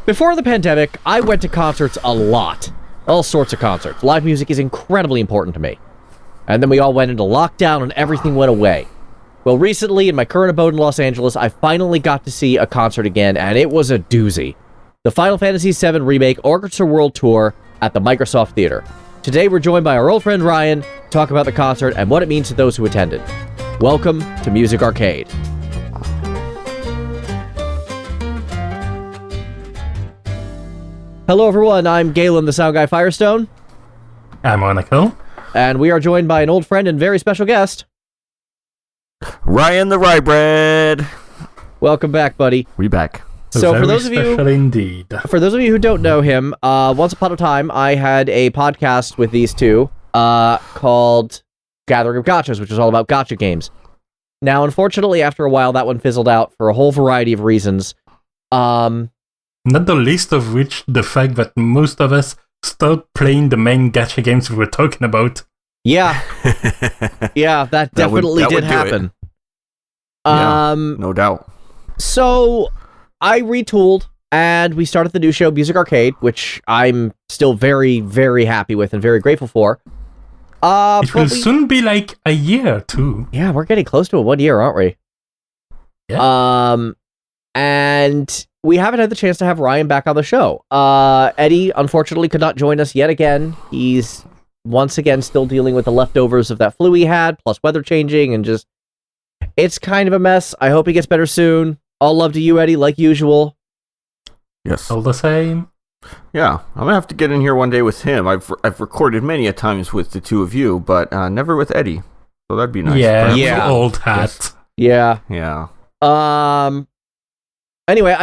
Before the pandemic, I went to concerts a lot. All sorts of concerts. Live music is incredibly important to me. And then we all went into lockdown and everything went away. Well, recently, in my current abode in Los Angeles, I finally got to see a concert again, and it was a doozy. The Final Fantasy VII Remake Orchestra World Tour at the Microsoft Theater. Today, we're joined by our old friend Ryan to talk about the concert and what it means to those who attended. Welcome to Music Arcade. Hello, everyone. I'm Galen, the sound guy Firestone. I'm Ranakel. And we are joined by an old friend and very special guest, Ryan the RyBred. Welcome back, buddy. We back. So Very for those of you, indeed. For those of you who don't know him, once upon a time, I had a podcast with these two called Gathering of Gotchas, which is all about gotcha games. Now, unfortunately, after a while, that one fizzled out for a whole variety of reasons. Not the least of which the fact that most of us stopped playing the main gacha games we were talking about. Yeah. Yeah, that definitely did happen. Yeah, no doubt. So I retooled, and we started the new show, Music Arcade, which I'm still very, very happy with and very grateful for. It will soon be like a year, too. Yeah, we're getting close to a 1 year, aren't we? Yeah. And we haven't had the chance to have Ryan back on the show. Edie, unfortunately, could not join us yet again. He's once again still dealing with the leftovers of that flu he had, plus weather changing, and just... It's kind of a mess. I hope he gets better soon. All love to you, Edie, like usual. Yes. All the same. Yeah, I'm gonna have to get in here one day with him. I've recorded many a times with the two of you, but never with Edie. So that'd be nice. Yeah, old hat. Yes. Yeah. Anyway,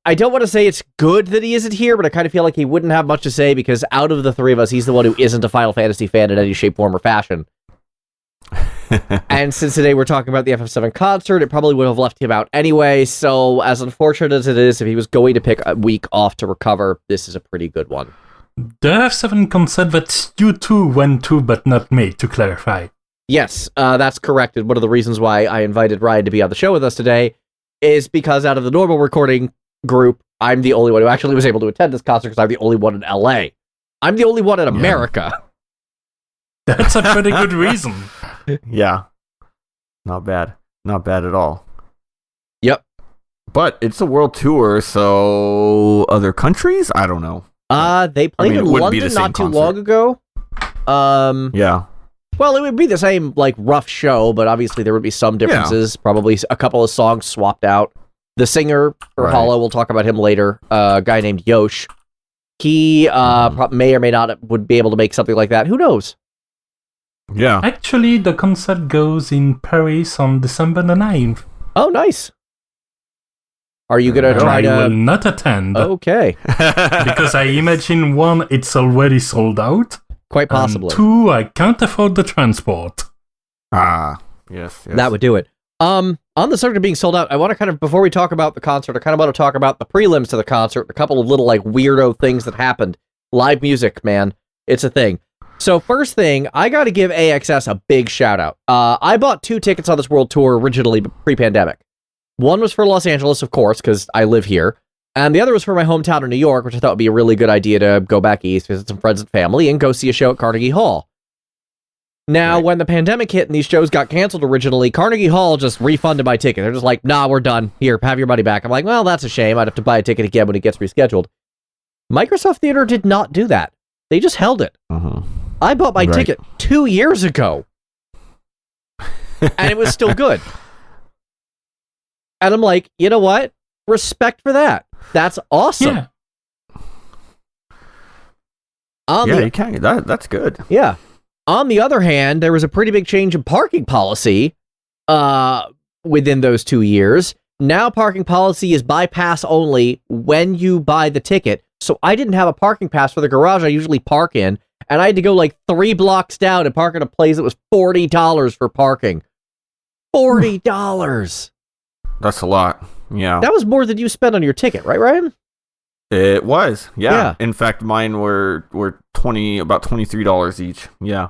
I don't want to say it's good that he isn't here, but I kind of feel like he wouldn't have much to say because out of the three of us, he's the one who isn't a Final Fantasy fan in any shape, form, or fashion. And since today we're talking about the FF7 concert, it probably would have left him out anyway, so as unfortunate as it is, if he was going to pick a week off to recover, this is a pretty good one. The FF7 concert that you two went to, but not me, to clarify. Yes, that's correct, and one of the reasons why I invited Ryan to be on the show with us today is because out of the normal recording group, I'm the only one who actually was able to attend this concert because I'm the only one in LA. I'm the only one in America. That's a pretty good reason. Yeah. Not bad. Not bad at all. Yep. But it's a world tour, so other countries? I don't know. They played in London not too long ago. Yeah. Well, it would be the same, like, rough show, but obviously there would be some differences. Yeah. Probably a couple of songs swapped out. The singer for Holo, we'll talk about him later, a guy named Yosh. He may or may not would be able to make something like that. Who knows? Yeah. Actually, the concert goes in Paris on December the 9th. Oh, nice. Are you going to try to... I will not attend. Okay. Because I imagine, one, it's already sold out. Quite possibly. And two, I can't afford the transport. Yes. That would do it. On the subject of being sold out, I want to kind of, before we talk about the concert, I kind of want to talk about the prelims to the concert, a couple of little, like, weirdo things that happened. Live music, man. It's a thing. So first thing, I got to give AXS a big shout out. I bought 2 tickets on this world tour originally pre-pandemic. One was for Los Angeles, of course, because I live here. And the other was for my hometown of New York, which I thought would be a really good idea to go back east, visit some friends and family, and go see a show at Carnegie Hall. Now, when the pandemic hit and these shows got canceled originally, Carnegie Hall just refunded my ticket. They're just like, nah, we're done. Here, have your money back. I'm like, well, that's a shame. I'd have to buy a ticket again when it gets rescheduled. Microsoft Theater did not do that. They just held it. I bought my ticket 2 years ago. And it was still good. And I'm like, you know what? Respect for that. That's awesome. Yeah, you can. That's good. Yeah. On the other hand, there was a pretty big change in parking policy within those 2 years. Now parking policy is bypass only when you buy the ticket. So I didn't have a parking pass for the garage I usually park in, and I had to go like 3 blocks down and park in a place that was $40 for parking. $40! That's a lot. Yeah. That was more than you spent on your ticket, right, Ryan? It was. Yeah. In fact, mine were about $23 each. Yeah.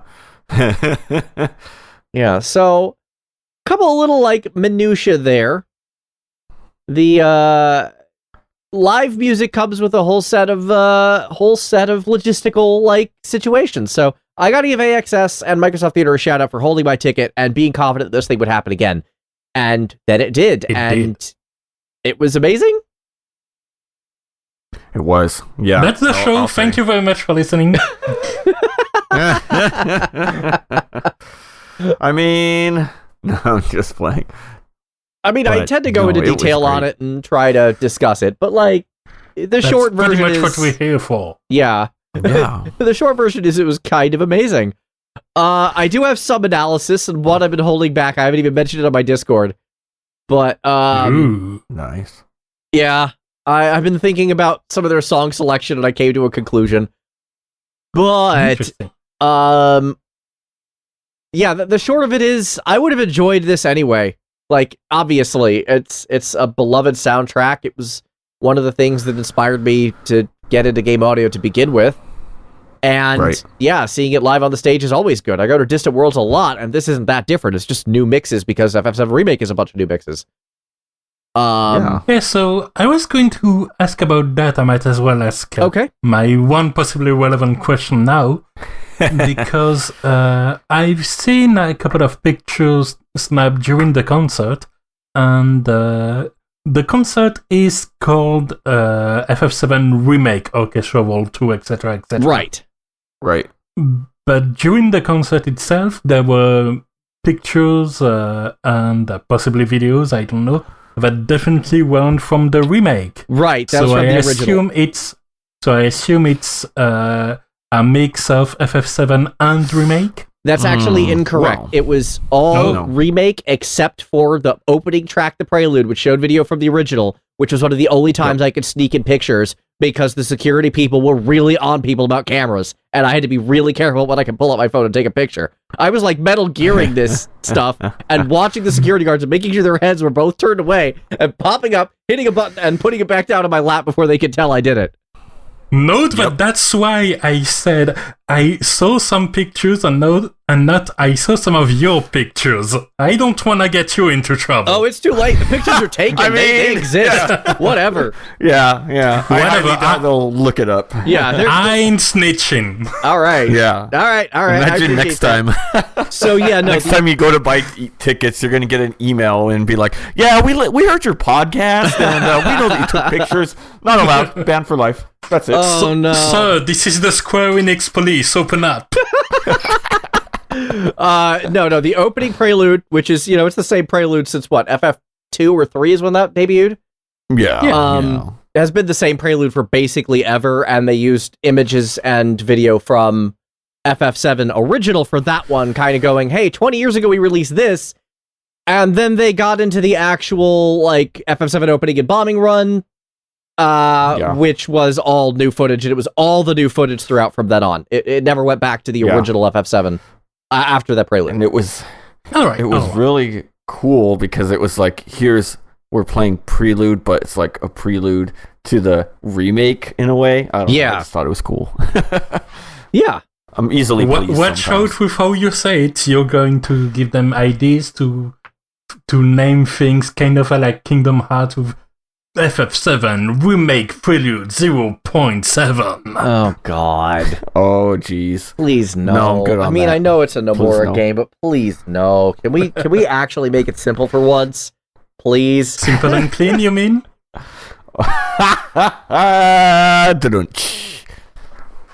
Yeah, so a couple of little like minutia there. The live music comes with a whole set of logistical like situations. So I got to give AXS and Microsoft Theater a shout out for holding my ticket and being confident this thing would happen again, and then it did, it was amazing. It was, yeah. That's the show. Thank you very much for listening. I mean, no, I'm just playing. I mean, I tend to go into detail on it and try to discuss it, but like That's short version pretty much is what we're here for. Yeah. The short version is it was kind of amazing. I do have some analysis and what I've been holding back. I haven't even mentioned it on my Discord, but nice. Yeah, I've been thinking about some of their song selection and I came to a conclusion. But yeah, the short of it is I would have enjoyed this anyway. Like, obviously, it's a beloved soundtrack. It was one of the things that inspired me to get into game audio to begin with. And yeah, seeing it live on the stage is always good. I go to Distant Worlds a lot, and this isn't that different. It's just new mixes because FF7 Remake is a bunch of new mixes. Yeah, so I was going to ask about that. I might as well ask my one possibly relevant question now. Because I've seen a couple of pictures snapped during the concert, and the concert is called FF7 Remake Orchestra Vol 2, etc., etc. Right. But during the concert itself, there were pictures and possibly videos, I don't know, that definitely weren't from the remake. Right, that was from the original. I assume it's a mix of FF7 and Remake? That's actually incorrect. Wow. It was all Remake except for the opening track, the Prelude, which showed video from the original, which was one of the only times I could sneak in pictures because the security people were really on people about cameras, and I had to be really careful when I could pull out my phone and take a picture. I was like Metal Gearing this stuff and watching the security guards and making sure their heads were both turned away and popping up, hitting a button, and putting it back down on my lap before they could tell I did it. Note that that's why I said I saw some pictures and not I saw some of your pictures. I don't want to get you into trouble. Oh, it's too late. The pictures are taken. I mean, they exist. Yeah. Whatever. Yeah. Whatever. They'll look it up. Yeah. I ain't snitching. All right. Yeah. All right. Imagine next time. So yeah, no. Next time you go to buy tickets, you're gonna get an email and be like, "Yeah, we heard your podcast and we know that you took pictures. Not allowed. Banned for life." That's it. Oh, no. Sir, this is the Square Enix police. Open up. No. The opening Prelude, which is, it's the same Prelude since what, FF2 or 3 is when that debuted? Yeah. Has been the same Prelude for basically ever, and they used images and video from FF7 original for that one, kind of going, hey, 20 years ago we released this, and then they got into the actual, like, FF7 opening and bombing run, which was all new footage, and it was all the new footage throughout from then on. It never went back to the original FF7 after that Prelude. And it was really cool because it was like, we're playing Prelude, but it's like a prelude to the remake in a way. I don't know, I just thought it was cool. Yeah. I'm easily pleased watch out with how you say it. You're going to give them ideas to name things kind of like Kingdom Hearts with FF7 Remake Prelude 0.7. Oh, God. Oh, jeez. Please, no. No, I'm good on that. I know it's a Nomura game, but please, no. Can we actually make it simple for once? Please. Simple and clean, you mean?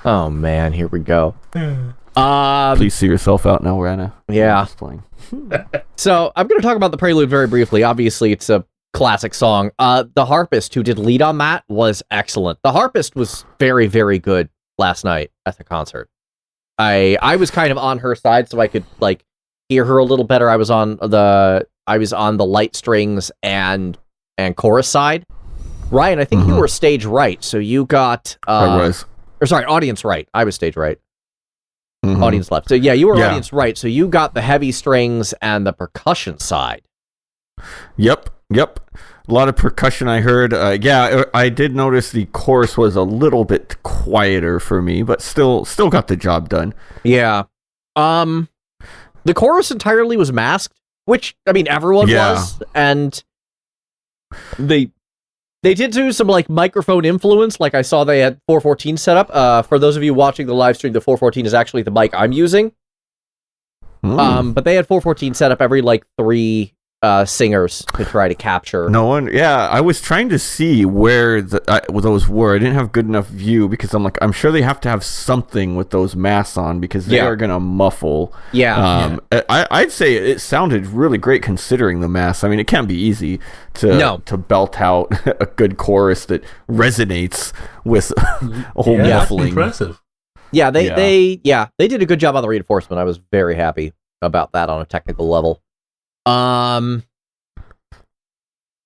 Oh, man, here we go. Please see yourself out now, Rana. Yeah. Playing. So, I'm going to talk about the Prelude very briefly. Obviously, it's a classic song. The harpist who did lead on that was excellent. The harpist was very, very good last night at the concert. I was kind of on her side, so I could like hear her a little better. I was on the light strings and chorus side. Ryan, I think you were stage right, so you got I was. Or sorry, audience right. I was stage right. Audience left. So yeah, you were audience right. So you got the heavy strings and the percussion side. Yep. A lot of percussion I heard. I did notice the chorus was a little bit quieter for me, but still got the job done. Yeah. The chorus entirely was masked, which, I mean, everyone was, and they They did do some like microphone influence, like I saw they had 414 set up. For those of you watching the live stream, the 414 is actually the mic I'm using. But they had 414 set up every like 3 singers to try to capture. No one, yeah. I was trying to see where those were. I didn't have good enough view because I'm sure they have to have something with those masks on because they are gonna muffle. Yeah. I'd say it sounded really great considering the masks. I mean, it can't be easy to belt out a good chorus that resonates with a whole muffling. Impressive. Yeah, they did a good job on the reinforcement. I was very happy about that on a technical level.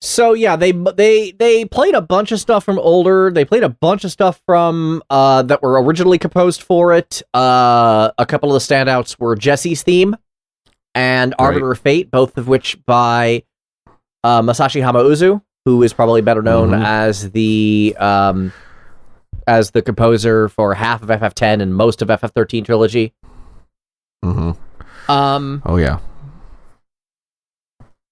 So yeah, they played a bunch of stuff from older. They played a bunch of stuff from that were originally composed for it. A couple of the standouts were Jesse's theme and Arbiter of Fate, both of which by Masashi Hamauzu, who is probably better known as the composer for half of FF10 and most of FF13 trilogy. Oh yeah.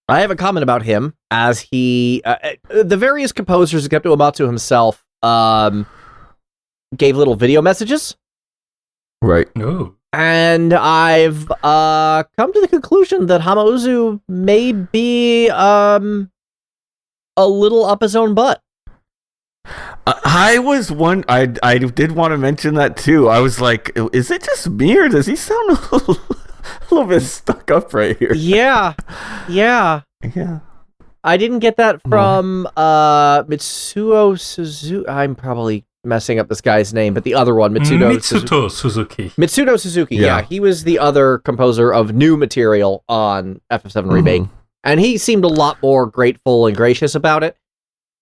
I have a comment about him, as he, the various composers, except Uematsu himself, gave little video messages. Right. Oh. And I've come to the conclusion that Hamauzu may be a little up his own butt. I did want to mention that too. I was like, is it just me or does he sound a little bit stuck up right here? Yeah. I didn't get that from Mitsuo Suzuki. I'm probably messing up this guy's name, but the other one, Mitsuto Suzuki. Mitsuto Suzuki, yeah. He was the other composer of new material on FF7 Remake, and he seemed a lot more grateful and gracious about it.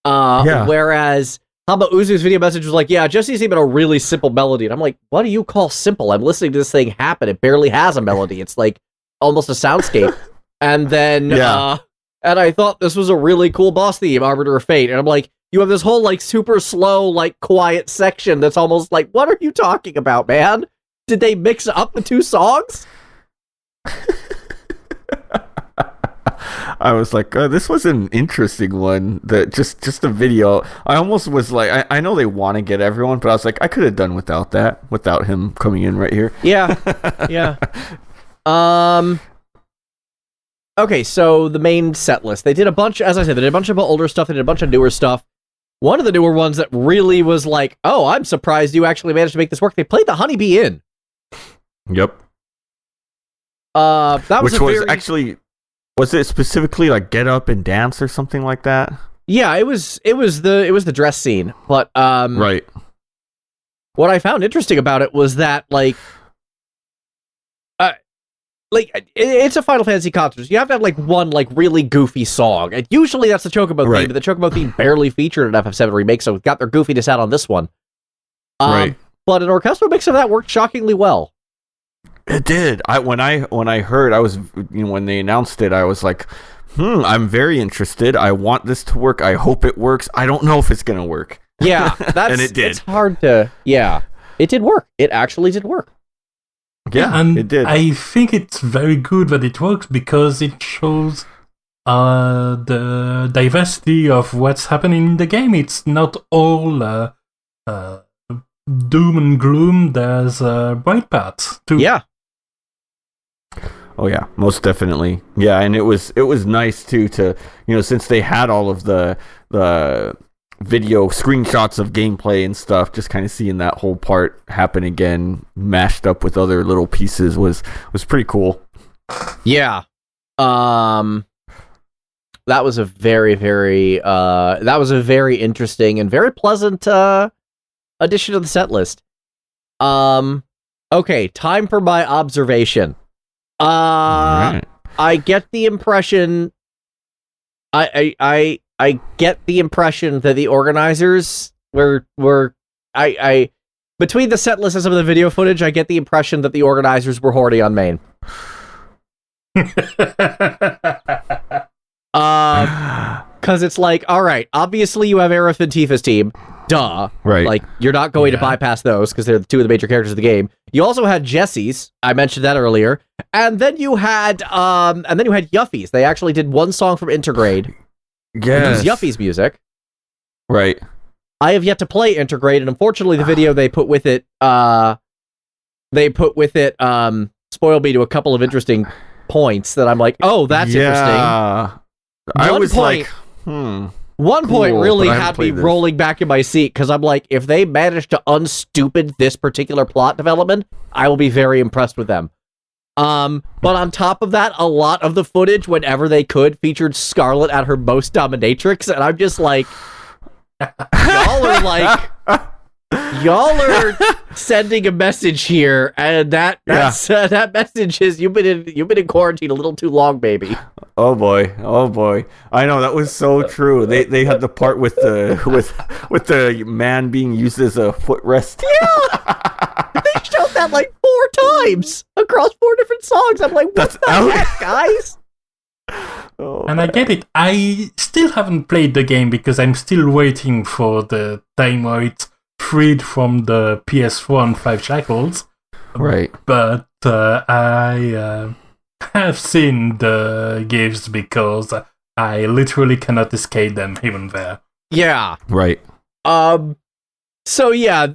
Whereas Hamauzu's video message was like, yeah, Jesse's even a really simple melody. And I'm like, what do you call simple? I'm listening to this thing happen. It barely has a melody. It's like almost a soundscape. And then, and I thought this was a really cool boss theme, Arbiter of Fate. And I'm like, you have this whole like super slow, like quiet section that's almost like, what are you talking about, man? Did they mix up the 2 songs? I was like, this was an interesting one. That just a video. I almost was like, I know they want to get everyone, but I was like, I could have done without that, without him coming in right here. Yeah. Okay, so the main set list. They did a bunch, as I said, they did a bunch of older stuff, they did a bunch of newer stuff. One of the newer ones that really was like, oh, I'm surprised you actually managed to make this work. They played the Honeybee Inn. Yep. That was actually, was it specifically like get up and dance or something like that? Yeah, it was the dress scene. But right. What I found interesting about it was that it's a Final Fantasy concert. You have to have like one like really goofy song, and usually that's the Chocobo theme. But the Chocobo theme barely featured in FF7 Remake, so it got their goofiness out on this one. Right. But an orchestral mix of that worked shockingly well. It did. When I heard, I was, when they announced it, I was like, I'm very interested. I want this to work. I hope it works. I don't know if it's gonna work. Yeah, and it did. It's hard to. Yeah, it did work. It actually did work. Yeah, and it did. I think it's very good that it works because it shows the diversity of what's happening in the game. It's not all doom and gloom. There's bright parts too. Yeah. Oh yeah, most definitely. Yeah, and it was nice too to, since they had all of the video screenshots of gameplay and stuff, just kind of seeing that whole part happen again, mashed up with other little pieces was pretty cool. Yeah. That was a very, very interesting and very pleasant addition to the set list. Okay, time for my observation. Right. I get the impression I get the impression that the organizers were between the set list and some of the video footage, I get the impression that the organizers were horny on main. Because it's like, all right, obviously you have Aerith and Tifa's team. Duh. Right. Like, you're not going to bypass those because they're 2 of the major characters of the game. You also had Jesse's. I mentioned that earlier. And then you had Yuffie's. They actually did one song from Intergrade. Yes. It was Yuffie's music. Right. I have yet to play Integrate, and unfortunately the video they put with it spoiled me to a couple of interesting points that I'm like, oh, that's interesting. I was like, One point really had me rolling back in my seat, because I'm like, if they manage to unstupid this particular plot development, I will be very impressed with them. But on top of that, a lot of the footage, whenever they could, featured Scarlet at her most dominatrix, and I'm just like, y'all are sending a message here, and that message is you've been in quarantine a little too long, baby. Oh boy. I know, that was so true. They had the part with the man being used as a footrest. Yeah. They showed that like 4 times across 4 different songs. I'm like, what the heck, guys? Oh, and I get it. I still haven't played the game because I'm still waiting for the time where it's freed from the PS4 and 5 shackles. Right. But I have seen the GIFs because I literally cannot escape them even there. Yeah. Right. So yeah,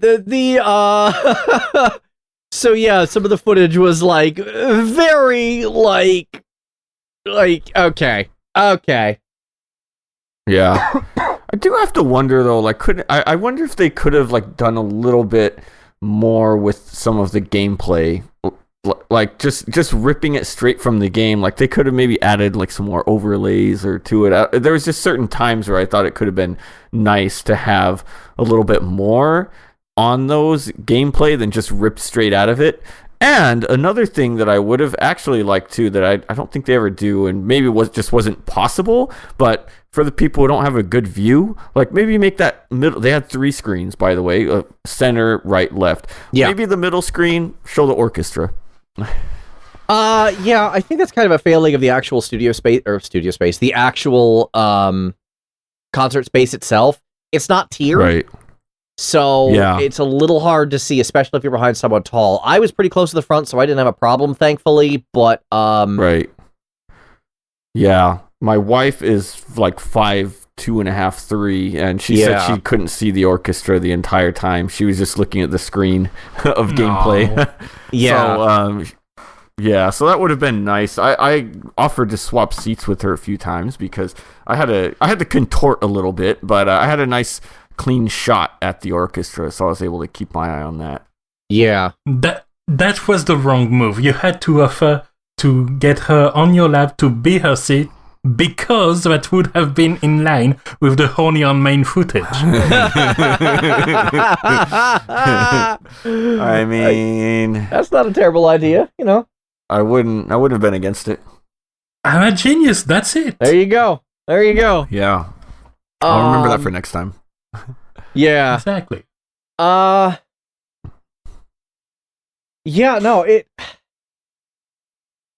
so yeah, some of the footage was like very like okay. Yeah. I do have to wonder though, like I wonder if they could have like done a little bit more with some of the gameplay, like just ripping it straight from the game. Like they could have maybe added like some more overlays or to it. There was just certain times where I thought it could have been nice to have a little bit more on those gameplay than just ripped straight out of it. And another thing that I would have actually liked to, that I don't think they ever do, and maybe just wasn't possible, but for the people who don't have a good view, like maybe make that middle. They had 3 screens, by the way, center, right, left. Yeah. Maybe the middle screen show the orchestra. Yeah, I think that's kind of a failing of the actual the actual concert space itself. It's not tiered. Right. So it's a little hard to see, especially if you're behind someone tall. I was pretty close to the front, so I didn't have a problem, thankfully, but Right. Yeah. My wife is like 5'2.5", 3", and she said she couldn't see the orchestra the entire time. She was just looking at the screen of gameplay. So that would have been nice. I offered to swap seats with her a few times because I had to contort a little bit, but I had a nice clean shot at the orchestra, so I was able to keep my eye on that. Yeah. That was the wrong move. You had to offer to get her on your lap to be her seat, because that would have been in line with the horny on main footage. I mean, that's not a terrible idea, you know. I wouldn't have been against it. I'm a genius, that's it. There you go. Yeah. I'll remember that for next time. Yeah. Exactly. Yeah, no,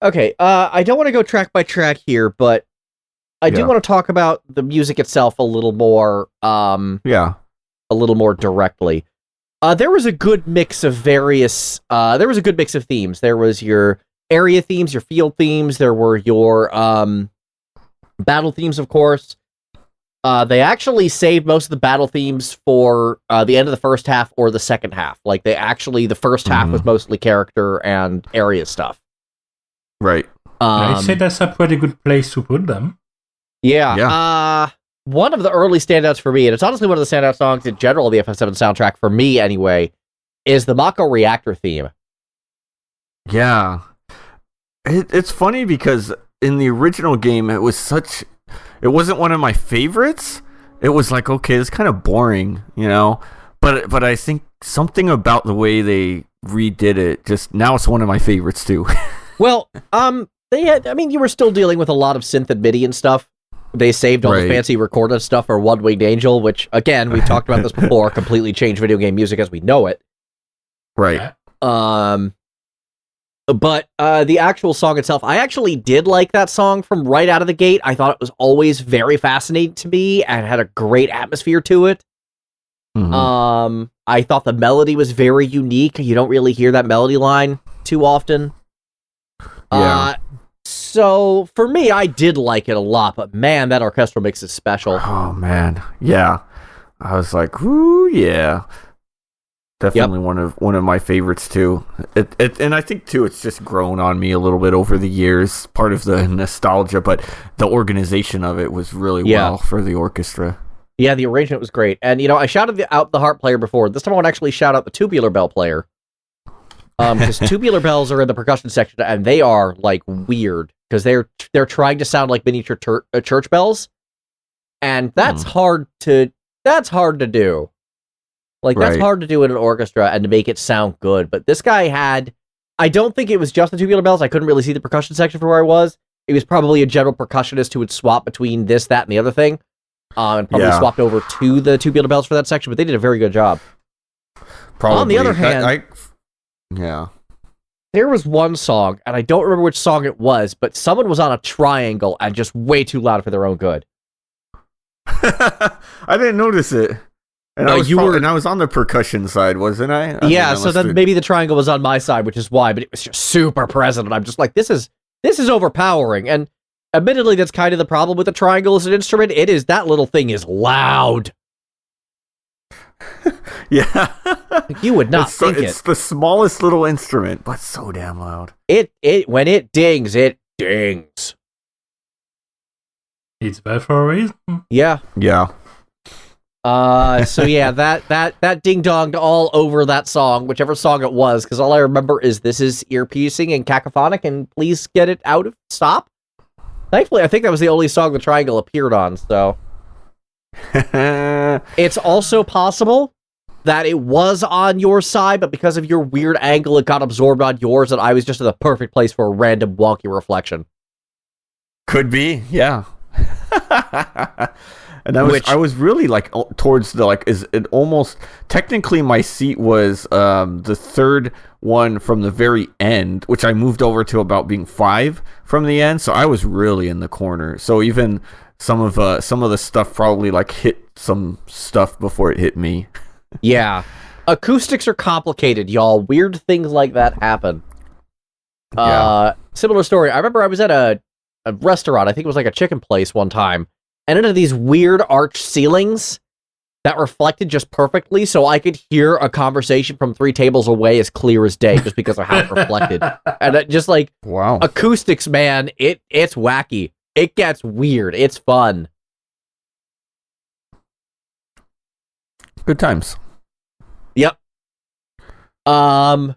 okay, I don't want to go track by track here, but I do want to talk about the music itself a little more, a little more directly. There was a good mix of themes. There was your area themes, your field themes, there were your, battle themes, of course. They actually saved most of the battle themes for, the end of the first half or the second half. Like, the first half was mostly character and area stuff. Right. I'd say that's a pretty good place to put them. Yeah. One of the early standouts for me, and it's honestly one of the standout songs in general of the FF7 soundtrack, for me anyway, is the Mako Reactor theme. Yeah. It's funny because in the original game, it wasn't one of my favorites. It was like, okay, it's kind of boring, you know? But I think something about the way they redid it, now it's one of my favorites too. Well, you were still dealing with a lot of synth and MIDI and stuff. They saved all the fancy recorded stuff for One Winged Angel, which, again, we've talked about this before, completely changed video game music as we know it. Right. But the actual song itself, I actually did like that song from right out of the gate. I thought it was always very fascinating to me and had a great atmosphere to it. Mm-hmm. I thought the melody was very unique. You don't really hear that melody line too often. Yeah. So for me, I did like it a lot, but man, that orchestral mix is special. Oh man, yeah. I was like, ooh, yeah. Definitely one of my favorites too. And I think too it's just grown on me a little bit over the years. Part of the nostalgia, but the organization of it was really well for the orchestra. Yeah, the arrangement was great. And I shouted out the harp player before. This time I want to actually shout out the tubular bell player. Because tubular bells are in the percussion section and they are like weird because they're trying to sound like miniature church bells. And that's hard to do. Like, that's hard to do in an orchestra and to make it sound good. But this guy I don't think it was just the tubular bells. I couldn't really see the percussion section from where I was. It was probably a general percussionist who would swap between this, that, and the other thing. And probably swapped over to the tubular bells for that section, but they did a very good job. Probably. On the other hand, there was one song, and I don't remember which song it was, but someone was on a triangle and just way too loud for their own good. I didn't notice it. And I was on the percussion side, wasn't I? So then maybe the triangle was on my side, which is why, but it was just super present, and I'm just like, this is overpowering. And admittedly, that's kind of the problem with the triangle as an instrument. That little thing is loud. Yeah. You would not think it's the smallest little instrument, but so damn loud. When it dings, it dings. It's bad for a reason. Yeah. Yeah. So yeah, that ding-donged all over that song, whichever song it was, because all I remember is this is ear-piercing and cacophonic, and please get it out of... Stop. Thankfully, I think that was the only song the triangle appeared on, so... It's also possible that it was on your side, but because of your weird angle, it got absorbed on yours, and I was just in the perfect place for a random wonky reflection. Could be, yeah. And I was really like towards the is it almost technically my seat was the third one from the very end, which I moved over to about being 5 from the end, so I was really in the corner. So even some of the stuff probably like hit some stuff before it hit me. Yeah, acoustics are complicated, y'all. Weird things like that happen. Similar story. I remember I was at a restaurant. I think it was like a chicken place one time. And into these weird arched ceilings that reflected just perfectly, so I could hear a conversation from 3 tables away as clear as day, just because of how it reflected. And it just like, wow, acoustics, man, it's wacky. It gets weird. It's fun. Good times. Yep. So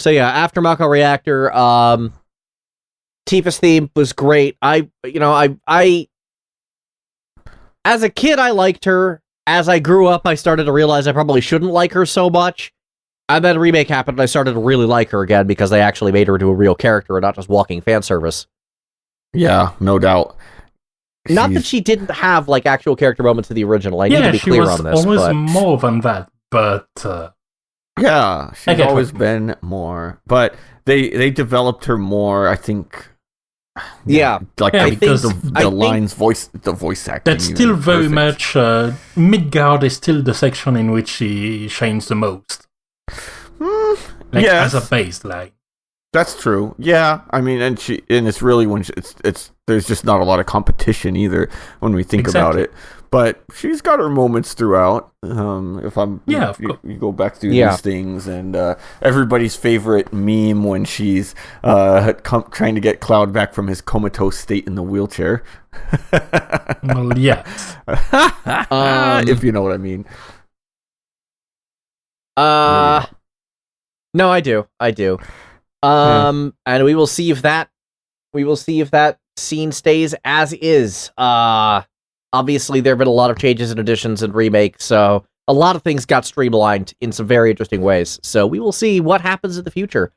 yeah, after Mako Reactor, Tifa's theme was great. I as a kid, I liked her. As I grew up, I started to realize I probably shouldn't like her so much. And then Remake happened, and I started to really like her again because they actually made her into a real character and not just walking fan service. Yeah, no doubt. Not that she didn't have like actual character moments in the original. I need to be clear on this. She was always more than that, but yeah, she's always been more. But they developed her more, I think. Yeah, like because the voice acting. That's still very much Midgard is still the section in which she shines the most. As a baseline. That's true. Yeah, I mean, and it's really when it's there's just not a lot of competition either when we think about it. But she's got her moments throughout. If I'm you go back through these things, and everybody's favorite meme when she's trying to get Cloud back from his comatose state in the wheelchair. Well, yes. If you know what I mean. No, I do. And we will see if that scene stays as is. Obviously, there have been a lot of changes and additions and remakes, so a lot of things got streamlined in some very interesting ways. So we will see what happens in the future.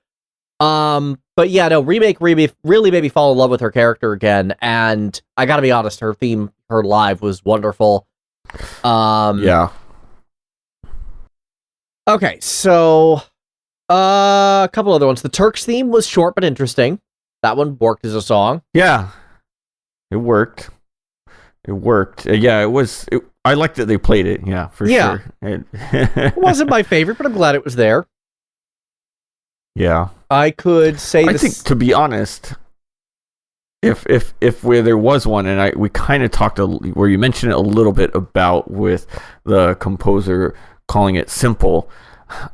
But yeah, no, Remake really made me fall in love with her character again, and I gotta be honest, her theme, her live was wonderful. Yeah. Okay, so a couple other ones. The Turks theme was short but interesting. That one worked as a song. Yeah, it worked. Yeah, it was. I liked that they played it. Yeah, for sure. It wasn't my favorite, but I'm glad it was there. Yeah. I could say I think, to be honest, if where there was one, and we kind of talked where you mentioned it a little bit about with the composer calling it simple.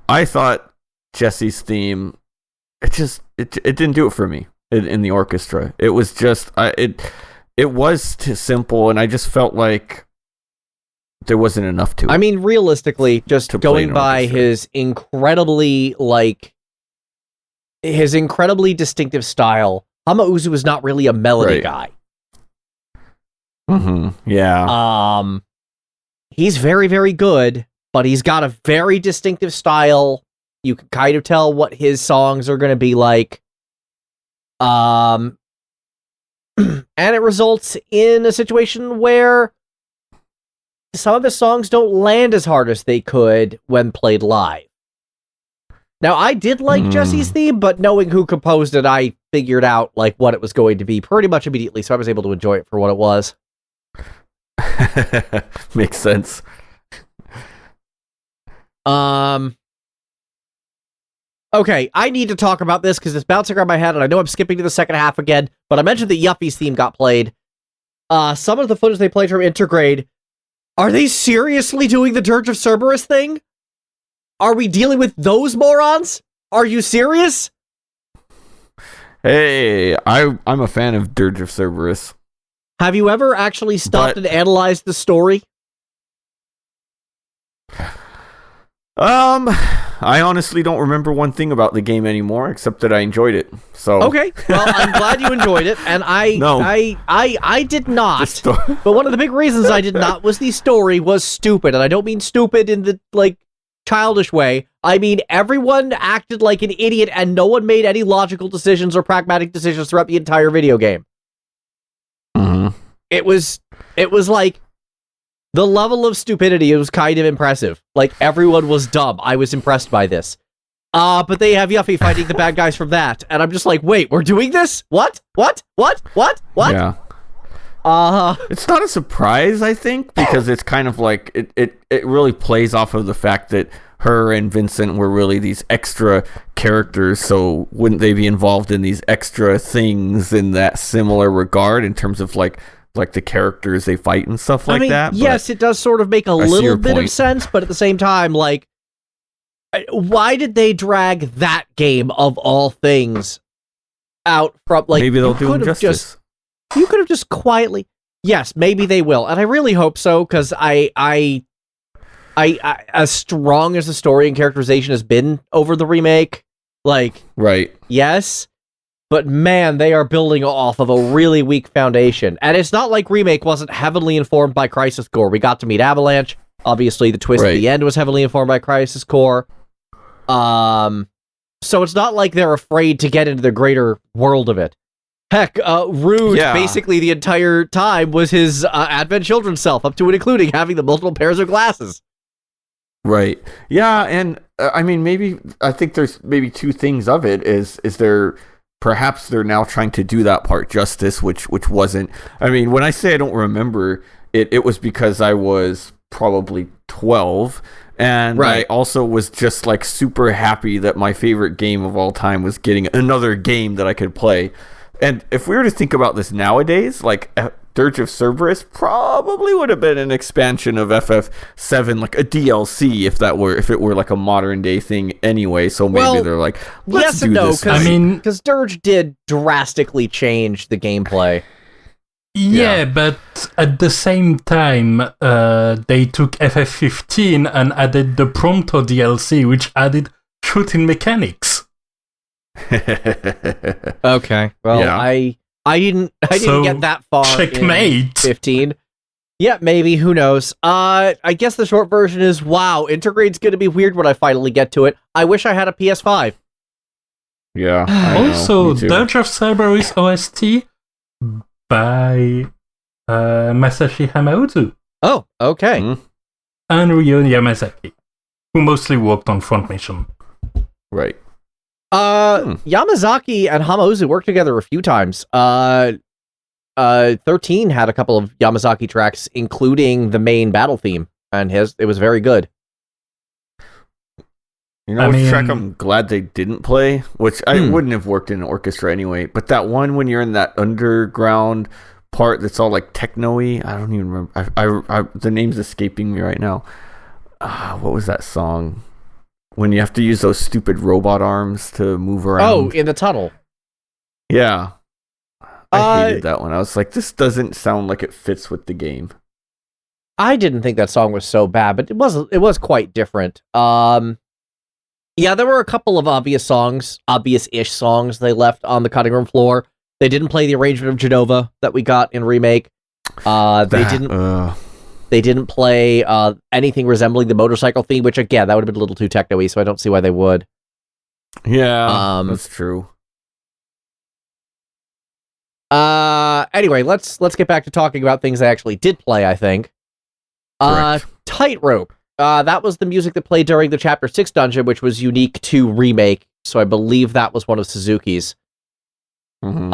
I thought Jesse's theme, it didn't do it for me in the orchestra. It was just it was too simple, and I just felt like there wasn't enough to it. I mean, realistically, just going by his incredibly distinctive style, Hamauzu is not really a melody guy. Mm-hmm. Yeah. He's very, very good, but he's got a very distinctive style. You can kind of tell what his songs are going to be like. And it results in a situation where some of his songs don't land as hard as they could when played live. Now, I did like Jesse's theme, but knowing who composed it, I figured out like what it was going to be pretty much immediately, so I was able to enjoy it for what it was. Makes sense. Okay, I need to talk about this because it's bouncing around my head, and I know I'm skipping to the second half again, but I mentioned that Yuffie's theme got played. Some of the footage they played from Intergrade, are they seriously doing the Dirge of Cerberus thing? Are we dealing with those morons? Are you serious? Hey, I'm a fan of Dirge of Cerberus. Have you ever actually stopped and analyzed the story? I honestly don't remember one thing about the game anymore, except that I enjoyed it. So okay, well, I'm glad you enjoyed it, and I did not. But one of the big reasons I did not was the story was stupid, and I don't mean stupid in the childish way. I mean everyone acted like an idiot, and no one made any logical decisions or pragmatic decisions throughout the entire video game. Mm-hmm. It was like the level of stupidity. It was kind of impressive. Like everyone was dumb. I was impressed by this. But they have Yuffie fighting the bad guys from that, and I'm just like, wait, we're doing this? What? Yeah. It's not a surprise, I think, because it's kind of like it really plays off of the fact that her and Vincent were really these extra characters, so wouldn't they be involved in these extra things in that similar regard in terms of like the characters they fight and stuff like that? Yes, it does sort of make a little bit of sense, but at the same time, like, why did they drag that game of all things out from, like, maybe they'll do justice. You could have just quietly... Yes, maybe they will. And I really hope so, because I as strong as the story and characterization has been over the remake, like... Right. Yes, but man, they are building off of a really weak foundation. And it's not like Remake wasn't heavily informed by Crisis Core. We got to meet Avalanche. Obviously, the twist at the end was heavily informed by Crisis Core. So it's not like they're afraid to get into the greater world of it. Heck, Rude, basically the entire time, was his Advent Children's self, up to and including having the multiple pairs of glasses. Right. Yeah, and I mean, I think there's maybe two things of it. Is there... Perhaps they're now trying to do that part justice, which wasn't... I mean, when I say I don't remember, it was because I was probably 12, and I also was just, like, super happy that my favorite game of all time was getting another game that I could play. And if we were to think about this nowadays, like, Dirge of Cerberus probably would have been an expansion of FF7, like a DLC, if it were like a modern day thing anyway. So maybe they're like, let's do this. Because Dirge did drastically change the gameplay. Yeah, but at the same time, they took FF15 and added the Prompto DLC, which added shooting mechanics. Okay, well, I didn't get that far. Checkmate. In 15. Yeah, maybe. Who knows? I guess the short version is, wow, Intergrade's going to be weird when I finally get to it. I wish I had a PS5. Yeah. Also, Dirge of Cerberus OST by Masashi Hamauzu. Oh, okay. Mm-hmm. And Ryo Yamazaki, who mostly worked on Front Mission. Right. Yamazaki and Hamauzu worked together a few times. 13 had a couple of Yamazaki tracks, including the main battle theme, and it was very good. You know which track I'm glad they didn't play? Which I wouldn't have worked in an orchestra anyway. But that one when you're in that underground part that's all like techno-y. I don't even remember. I the name's escaping me right now. What was that song? When you have to use those stupid robot arms to move around. Oh, in the tunnel. Yeah. I hated that one. I was like, this doesn't sound like it fits with the game. I didn't think that song was so bad, but it was quite different. Yeah, there were a couple of obvious-ish songs they left on the cutting room floor. They didn't play the arrangement of Genova that we got in Remake. They didn't play anything resembling the motorcycle theme, which again, that would have been a little too techno-y, so I don't see why they would. Yeah, that's true. Anyway, let's get back to talking about things they actually did play, I think. Tightrope. That was the music that played during the Chapter 6 dungeon, which was unique to Remake, so I believe that was one of Suzuki's. Mm-hmm.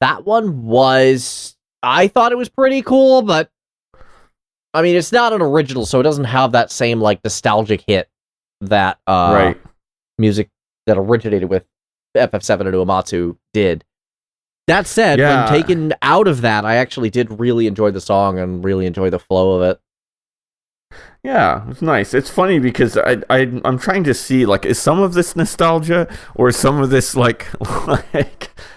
That one was... I thought it was pretty cool, but... I mean, it's not an original, so it doesn't have that same, like, nostalgic hit that music that originated with FF7 and Uematsu did. That said, when taken out of that, I actually did really enjoy the song and really enjoy the flow of it. Yeah, it's nice. It's funny because I'm trying to see, like, is some of this nostalgia or some of this, like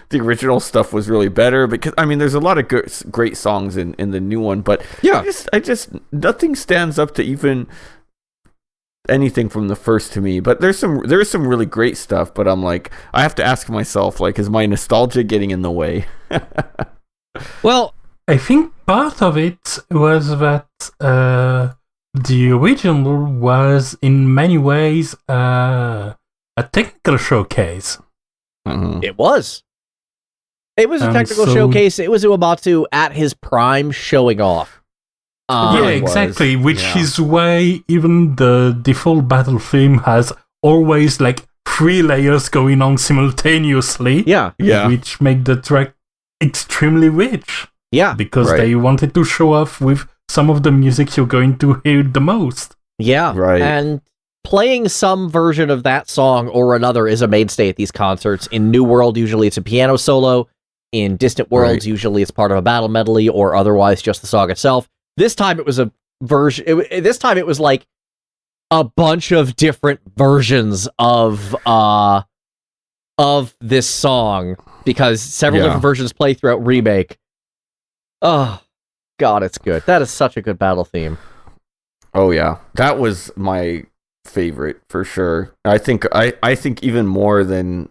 the original stuff was really better? Because, I mean, there's a lot of great songs in the new one, but I just nothing stands up to even anything from the first to me. But there's some really great stuff, but I'm like, I have to ask myself, like, is my nostalgia getting in the way? Well, I think part of it was that the original was in many ways a technical showcase. Mm-hmm. It was. It was a technical showcase. It was Uematsu at his prime showing off. Yeah, exactly. Which is why even the default battle theme has always like 3 layers going on simultaneously. Yeah. Which make the track extremely rich. Yeah. Because they wanted to show off with some of the music you're going to hear the most. Yeah. Right. And playing some version of that song or another is a mainstay at these concerts. In New World, usually it's a piano solo. In Distant Worlds, usually it's part of a battle medley or otherwise just the song itself. This time it was a version. This time it was like a bunch of different versions of this song because several different versions play throughout Remake. Oh, God, it's good. That is such a good battle theme. Oh yeah, that was my favorite for sure. I think even more than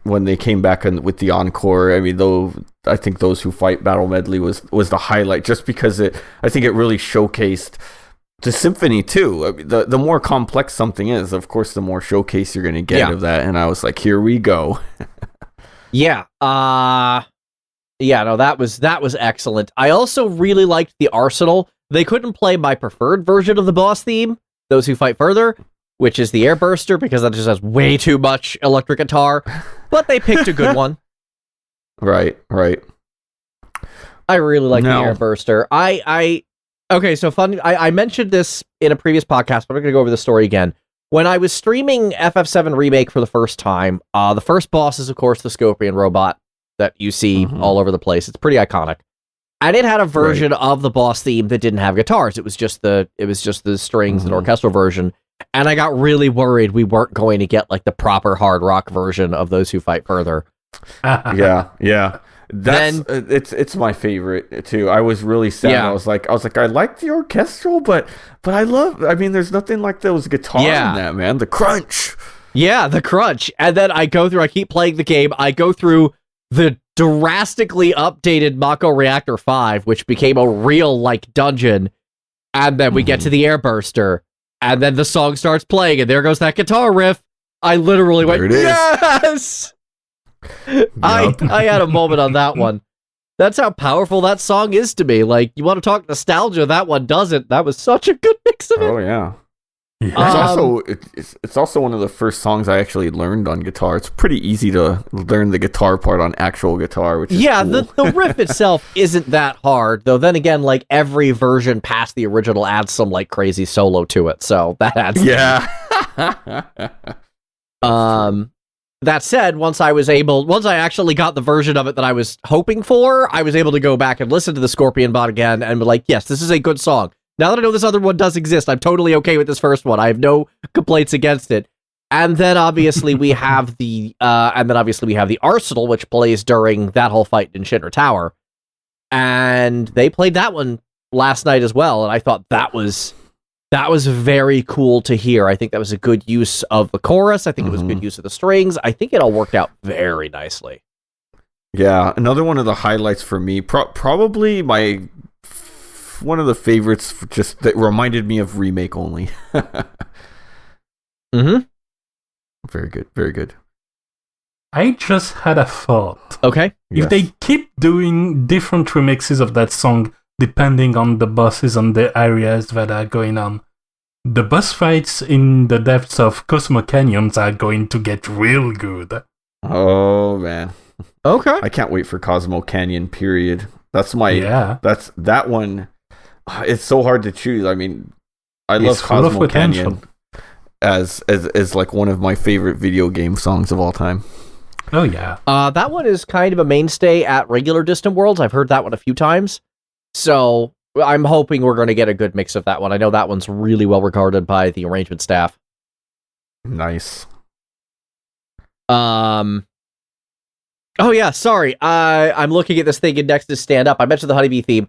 when they came back with the encore. I mean, I think Those Who Fight Battle Medley was the highlight, just because I think it really showcased the symphony too. I mean, the more complex something is, of course, the more showcase you're going to get of that. And I was like, here we go. Yeah. No, that was excellent. I also really liked the Arsenal. They couldn't play my preferred version of the boss theme, Those Who Fight Further, which is the Airburster, because that just has way too much electric guitar, but they picked a good one. Right. I really like the Airburster. Okay, so fun. I mentioned this in a previous podcast, but I'm going to go over the story again. When I was streaming FF7 Remake for the first time, the first boss is, of course, the Scorpion robot that you see all over the place. It's pretty iconic. And it had a version of the boss theme that didn't have guitars. It was just the strings and orchestral version. And I got really worried we weren't going to get like the proper hard rock version of Those Who Fight Further. Yeah. It's my favorite too. I was really sad. I was like, I like the orchestral, but I mean, there's nothing like those guitars in that, man. The crunch. Yeah, the crunch. And then I keep playing the game. I go through the drastically updated Mako Reactor 5, which became a real like dungeon. And then we get to the Airburster. And then the song starts playing, and there goes that guitar riff. I literally went, yes! Yep. I had a moment on that one. That's how powerful that song is to me. Like, you want to talk nostalgia, that one doesn't. That was such a good mix of it. Oh, yeah. It's also one of the first songs I actually learned on guitar. It's pretty easy to learn the guitar part on actual guitar, which is cool. the riff itself isn't that hard, though. Then again, like every version past the original adds some like crazy solo to it, so that adds. Yeah, That said, once I actually got the version of it that I was hoping for, I was able to go back and listen to the Scorpion Bot again and be like, yes, this is a good song. Now that I know this other one does exist, I'm totally okay with this first one. I have no complaints against it. And then obviously we have the Arsenal, which plays during that whole fight in Shinra Tower. And they played that one last night as well, and I thought that was very cool to hear. I think that was a good use of the chorus. I think it was a good use of the strings. I think it all worked out very nicely. Yeah, another one of the highlights for me, probably one of the favorites, just that reminded me of Remake only. Very good, very good. I just had a thought. Okay. If they keep doing different remixes of that song, depending on the bosses and the areas that are going on, the boss fights in the depths of Cosmo Canyons are going to get real good. Oh, man. Okay. I can't wait for Cosmo Canyon, period. That's that one. It's so hard to choose. I mean, I love Cosmo Canyon as like one of my favorite video game songs of all time. Oh, yeah. That one is kind of a mainstay at regular Distant Worlds. I've heard that one a few times. So I'm hoping we're going to get a good mix of that one. I know that one's really well regarded by the arrangement staff. Nice. Oh yeah, sorry. I'm looking at this thing indexed to stand up. I mentioned the Honeybee theme.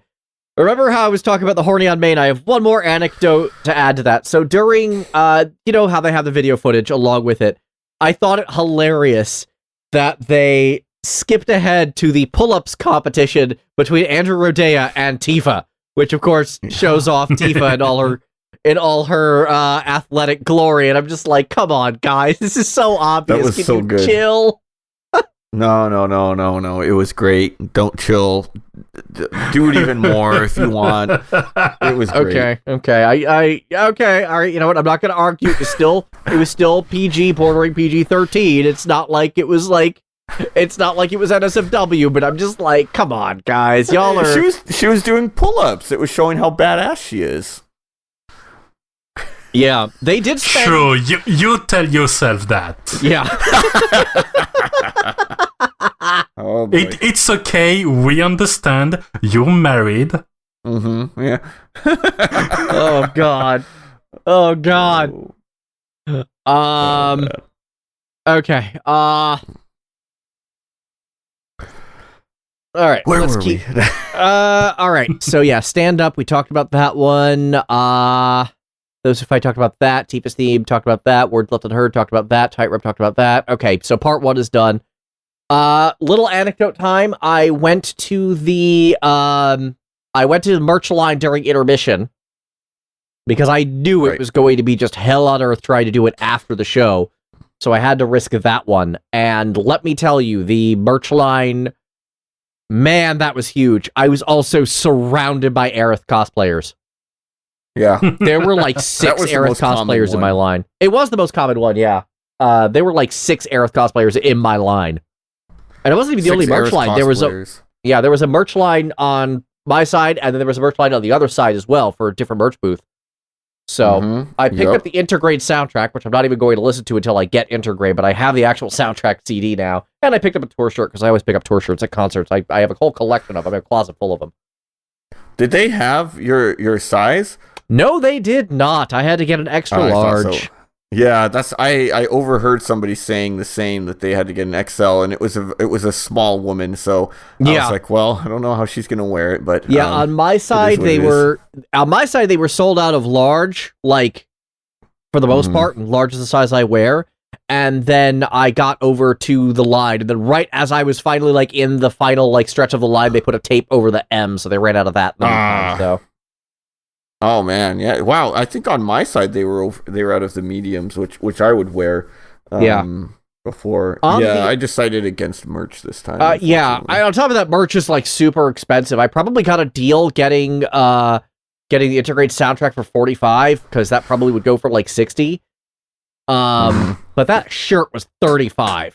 Remember how I was talking about the Horny on Main? I have one more anecdote to add to that. So during, you know how they have the video footage along with it, I thought it hilarious that they skipped ahead to the pull-ups competition between Andrew Rodea and Tifa, which of course shows off Tifa in all her athletic glory. And I'm just like, come on, guys, this is so obvious. That was so good. Chill. No. It was great. Don't chill. Do it even more if you want. It was great. Okay. All right. You know what? I'm not going to argue. It was still PG, bordering PG-13. It's not like it was NSFW, but I'm just like, come on, guys, y'all are. She was doing pull-ups. It was showing how badass she is. Yeah, they did spend... Sure, you tell yourself that. Yeah. Oh, boy. It's okay, we understand. You're married. Mm-hmm, yeah. Oh, God. Okay, all right. Where were we? All right. So yeah, stand up. We talked about that one. Those if I talked about that. Tifa's theme talked about that. Words left unheard talked about that. Tightrope talked about that. Okay, so part one is done. Little anecdote time. I went to the merch line during intermission because I knew it was going to be just hell on earth trying to do it after the show. So I had to risk that one. And let me tell you, the merch line. Man, that was huge. I was also surrounded by Aerith cosplayers. Yeah. There were like 6 Aerith cosplayers in my line. It was the most common one, yeah. There were like 6 Aerith cosplayers in my line. And it wasn't even the only merch line. There was a merch line on my side, and then there was a merch line on the other side as well for a different merch booth. So I picked up the Intergrade soundtrack, which I'm not even going to listen to until I get Intergrade, but I have the actual soundtrack CD now. And I picked up a tour shirt because I always pick up tour shirts at concerts. I have a whole collection of them. I have a closet full of them. Did they have your size? No, they did not. I had to get an extra large. So. Yeah, I overheard somebody saying the same, that they had to get an XL, and it was a small woman. So I was like, well, I don't know how she's gonna wear it, but yeah, on my side they were sold out of large, like for the most part, and large is the size I wear. And then I got over to the line, and then right as I was finally like in the final like stretch of the line, they put a tape over the M, so they ran out of that. So. Oh man, yeah! Wow, I think on my side they were out of the mediums, which I would wear. Before, I decided against merch this time. On top of that, merch is like super expensive. I probably got a deal getting the Integrate soundtrack for $45 because that probably would go for like $60. But that shirt was $35.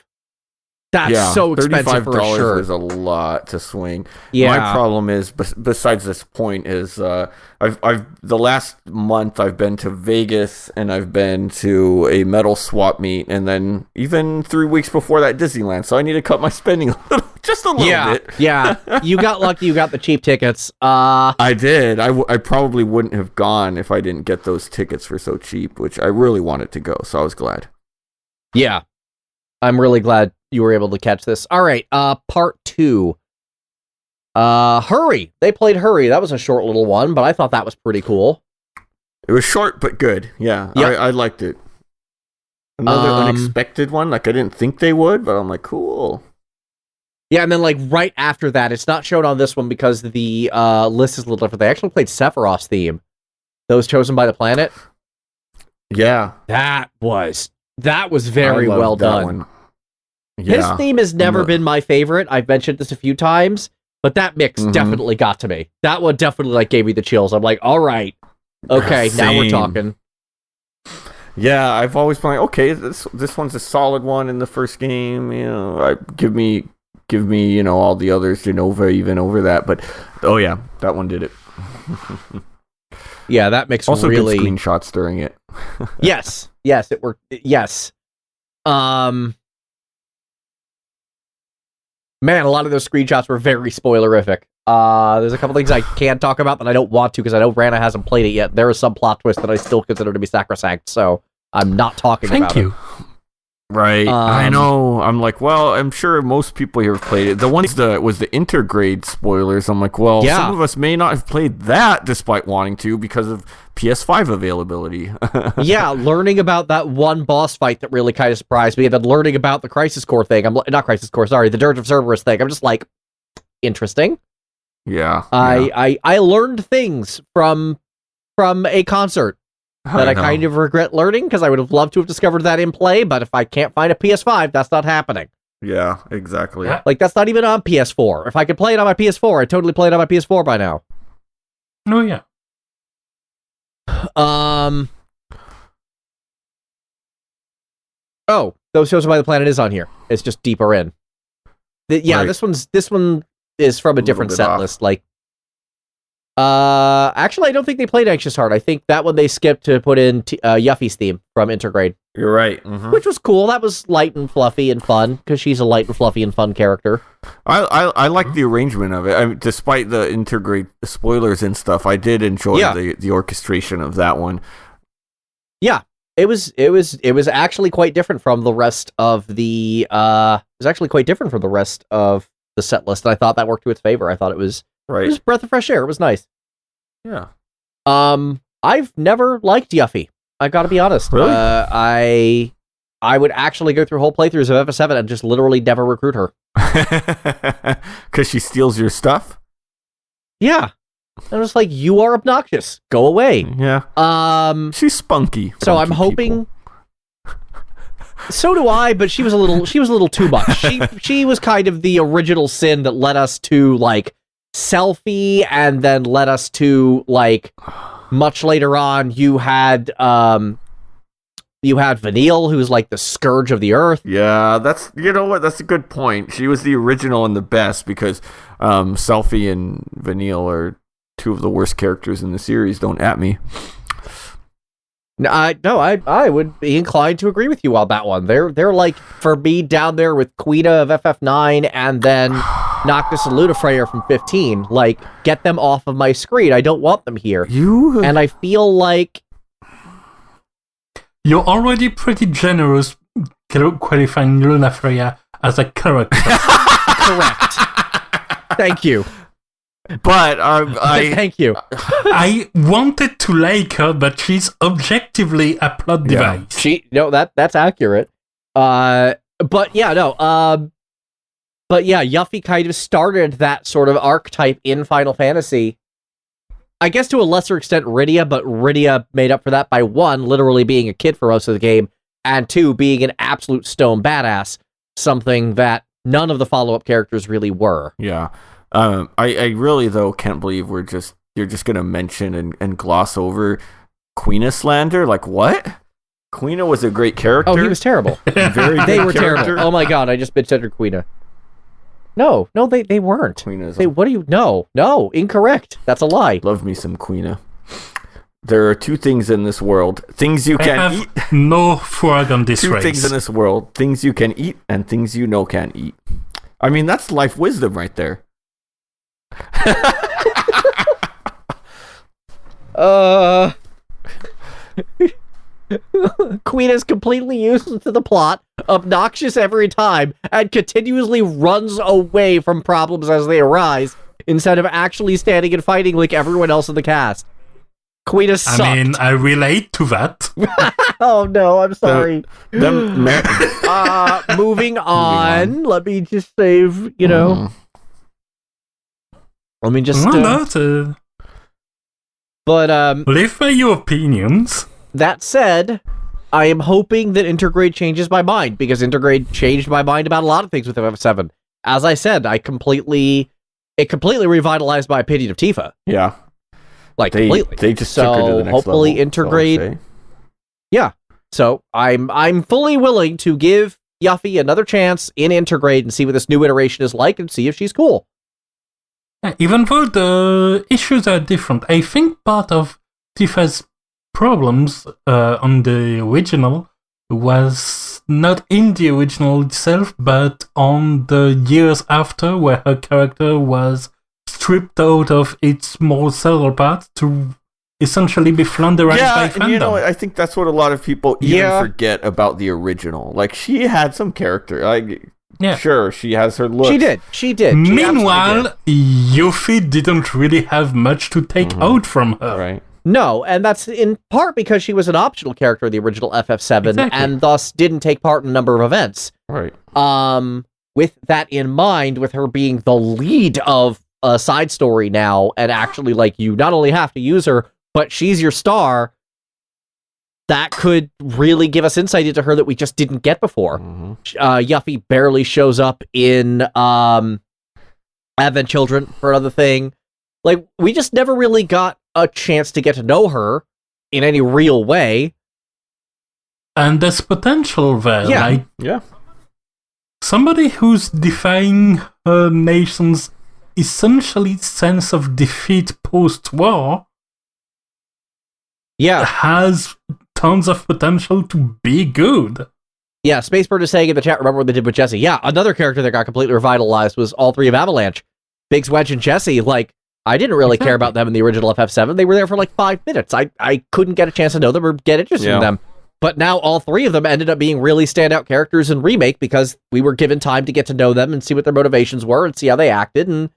That's so expensive for a shirt. $35 is a lot to swing. Yeah. My problem is, besides this point, is I've the last month I've been to Vegas and I've been to a metal swap meet, and then even 3 weeks before that Disneyland. So I need to cut my spending just a little bit. Yeah, you got lucky. You got the cheap tickets. I did. I probably wouldn't have gone if I didn't get those tickets for so cheap, which I really wanted to go. So I was glad. Yeah, I'm really glad you were able to catch this. All right, part 2. Hurry. They played Hurry. That was a short little one, but I thought that was pretty cool. It was short but good. Yeah, yep. I liked it. Another unexpected one. Like, I didn't think they would, but I'm like, cool. Yeah, and then like right after that, it's not shown on this one because the list is a little different. They actually played Sephiroth's theme. Those Chosen by the Planet. Yeah. That was very well done. One. Yeah. His theme has never been my favorite. I've mentioned this a few times, but that mix definitely got to me. That one definitely like gave me the chills. I'm like, all right, okay, now we're talking. Yeah, I've always been like, okay, this one's a solid one in the first game. You know, give me, you know, all the others, Genova even over that. But oh yeah, that one did it. Yeah, that makes also really good screenshots during it. yes, it worked. Yes. Man, a lot of those screenshots were very spoilerific. There's a couple things I can't talk about that I don't want to because I know Rana hasn't played it yet. There is some plot twist that I still consider to be sacrosanct, so I'm not talking about it. Thank you. Right. I know. I'm like, well, I'm sure most people here have played it. The one was the intergrade spoilers. I'm like, well, some of us may not have played that despite wanting to because of PS5 availability. Yeah, learning about that one boss fight that really kind of surprised me, and then learning about the Crisis Core thing. Not Crisis Core, sorry, the Dirge of Cerberus thing. I'm just like, interesting. Yeah. I learned things from a concert that I kind of regret learning because I would have loved to have discovered that in play, but if I can't find a PS5, that's not happening. Yeah, exactly. Like, that's not even on PS4. If I could play it on my PS4, I'd totally play it on my PS4 by now. Oh, yeah. Oh, Those Chosen by the Planet is on here. It's just deeper in. Right. This one is from a different set list. Like, actually, I don't think they played Anxious Heart. I think that one they skipped to put in Yuffie's theme from Intergrade. You're right. Which was cool. That was light and fluffy and fun because she's a light and fluffy and fun character. I like the arrangement of it. I mean, despite the Intergrade spoilers and stuff, I did enjoy the orchestration of that one. Yeah, it was actually quite different from the rest of the set list, and I thought that worked to its favor. I thought it was It was a breath of fresh air. It was nice. Yeah. I've never liked Yuffie. I gotta be honest. Really? I would actually go through whole playthroughs of FF7 and just literally never recruit her. Because she steals your stuff? Yeah. I'm just like, you are obnoxious. Go away. Yeah. She's spunky. So I'm hoping. So do I, but she was a little too much. She was kind of the original sin that led us to like Selfie, and then led us to like much later on. You had Vanille, who's like the scourge of the earth. Yeah, that's a good point. She was the original and the best because Selfie and Vanille are two of the worst characters in the series. Don't at me. I would be inclined to agree with you on that one. They're like, for me, down there with Quina of FF9 and then Noctis and Ludifreya from 15. Like, get them off of my screen. I don't want them here. And I feel like you're already pretty generous qualifying Ludifreya as a character. Correct. Thank you. But thank you. I wanted to like her, but she's objectively a plot device. That's accurate. But Yuffie kind of started that sort of archetype in Final Fantasy. I guess to a lesser extent Rydia, but Rydia made up for that by one, literally being a kid for most of the game, and two, being an absolute stone badass, something that none of the follow-up characters really were. Yeah. I really, though, can't believe you're just going to mention and gloss over Queen of Slander. Like, what? Quina was a great character. Oh, he was terrible. They were terrible. Oh my god, I just bitch-centered Quina. No, they weren't. Quina's what do you... No, incorrect. That's a lie. Love me some Quina. There are two things in this world. Things you can eat. No frog on this race. Two things in this world. Things you can eat and things you know can't eat. I mean, that's life wisdom right there. Queen is completely useless to the plot, obnoxious every time, and continuously runs away from problems as they arise, instead of actually standing and fighting like everyone else in the cast. Queen is sucked. I mean, I relate to that. Oh no, I'm sorry. Moving on. Let me just save, Let me just... But, live by your opinions. That said, I am hoping that Intergrade changes my mind, because Intergrade changed my mind about a lot of things with FF7. As I said, it completely revitalized my opinion of Tifa. Yeah. Completely. They just took her to the next hopefully level. Intergrade... Yeah. So, I'm fully willing to give Yuffie another chance in Intergrade and see what this new iteration is like and see if she's cool. Even though the issues are different, I think part of Tifa's problems on the original was not in the original itself, but on the years after, where her character was stripped out of its more subtle parts to essentially be flounderized by fandom. And I think that's what a lot of people even forget about the original. Like, she had some character. Sure, she has her look. She did. Meanwhile, Yuffie didn't really have much to take out from her. Right. No, and that's in part because she was an optional character in the original FF7, and thus didn't take part in a number of events. Right. With that in mind, with her being the lead of a side story now, and actually, you not only have to use her, but she's your star, that could really give us insight into her that we just didn't get before. Mm-hmm. Yuffie barely shows up in Advent Children, for another thing. We just never really got a chance to get to know her in any real way. And there's potential there. Yeah. Somebody who's defying her nation's essentially sense of defeat post-war has tons of potential to be good. Yeah, Spacebird is saying in the chat, remember what they did with Jessie. Yeah, another character that got completely revitalized was all three of Avalanche. Biggs, Wedge, and Jessie. I didn't really care about them in the original FF7. They were there for 5 minutes. I couldn't get a chance to know them or get interested in them. But now all three of them ended up being really standout characters in Remake because we were given time to get to know them and see what their motivations were and see how they acted and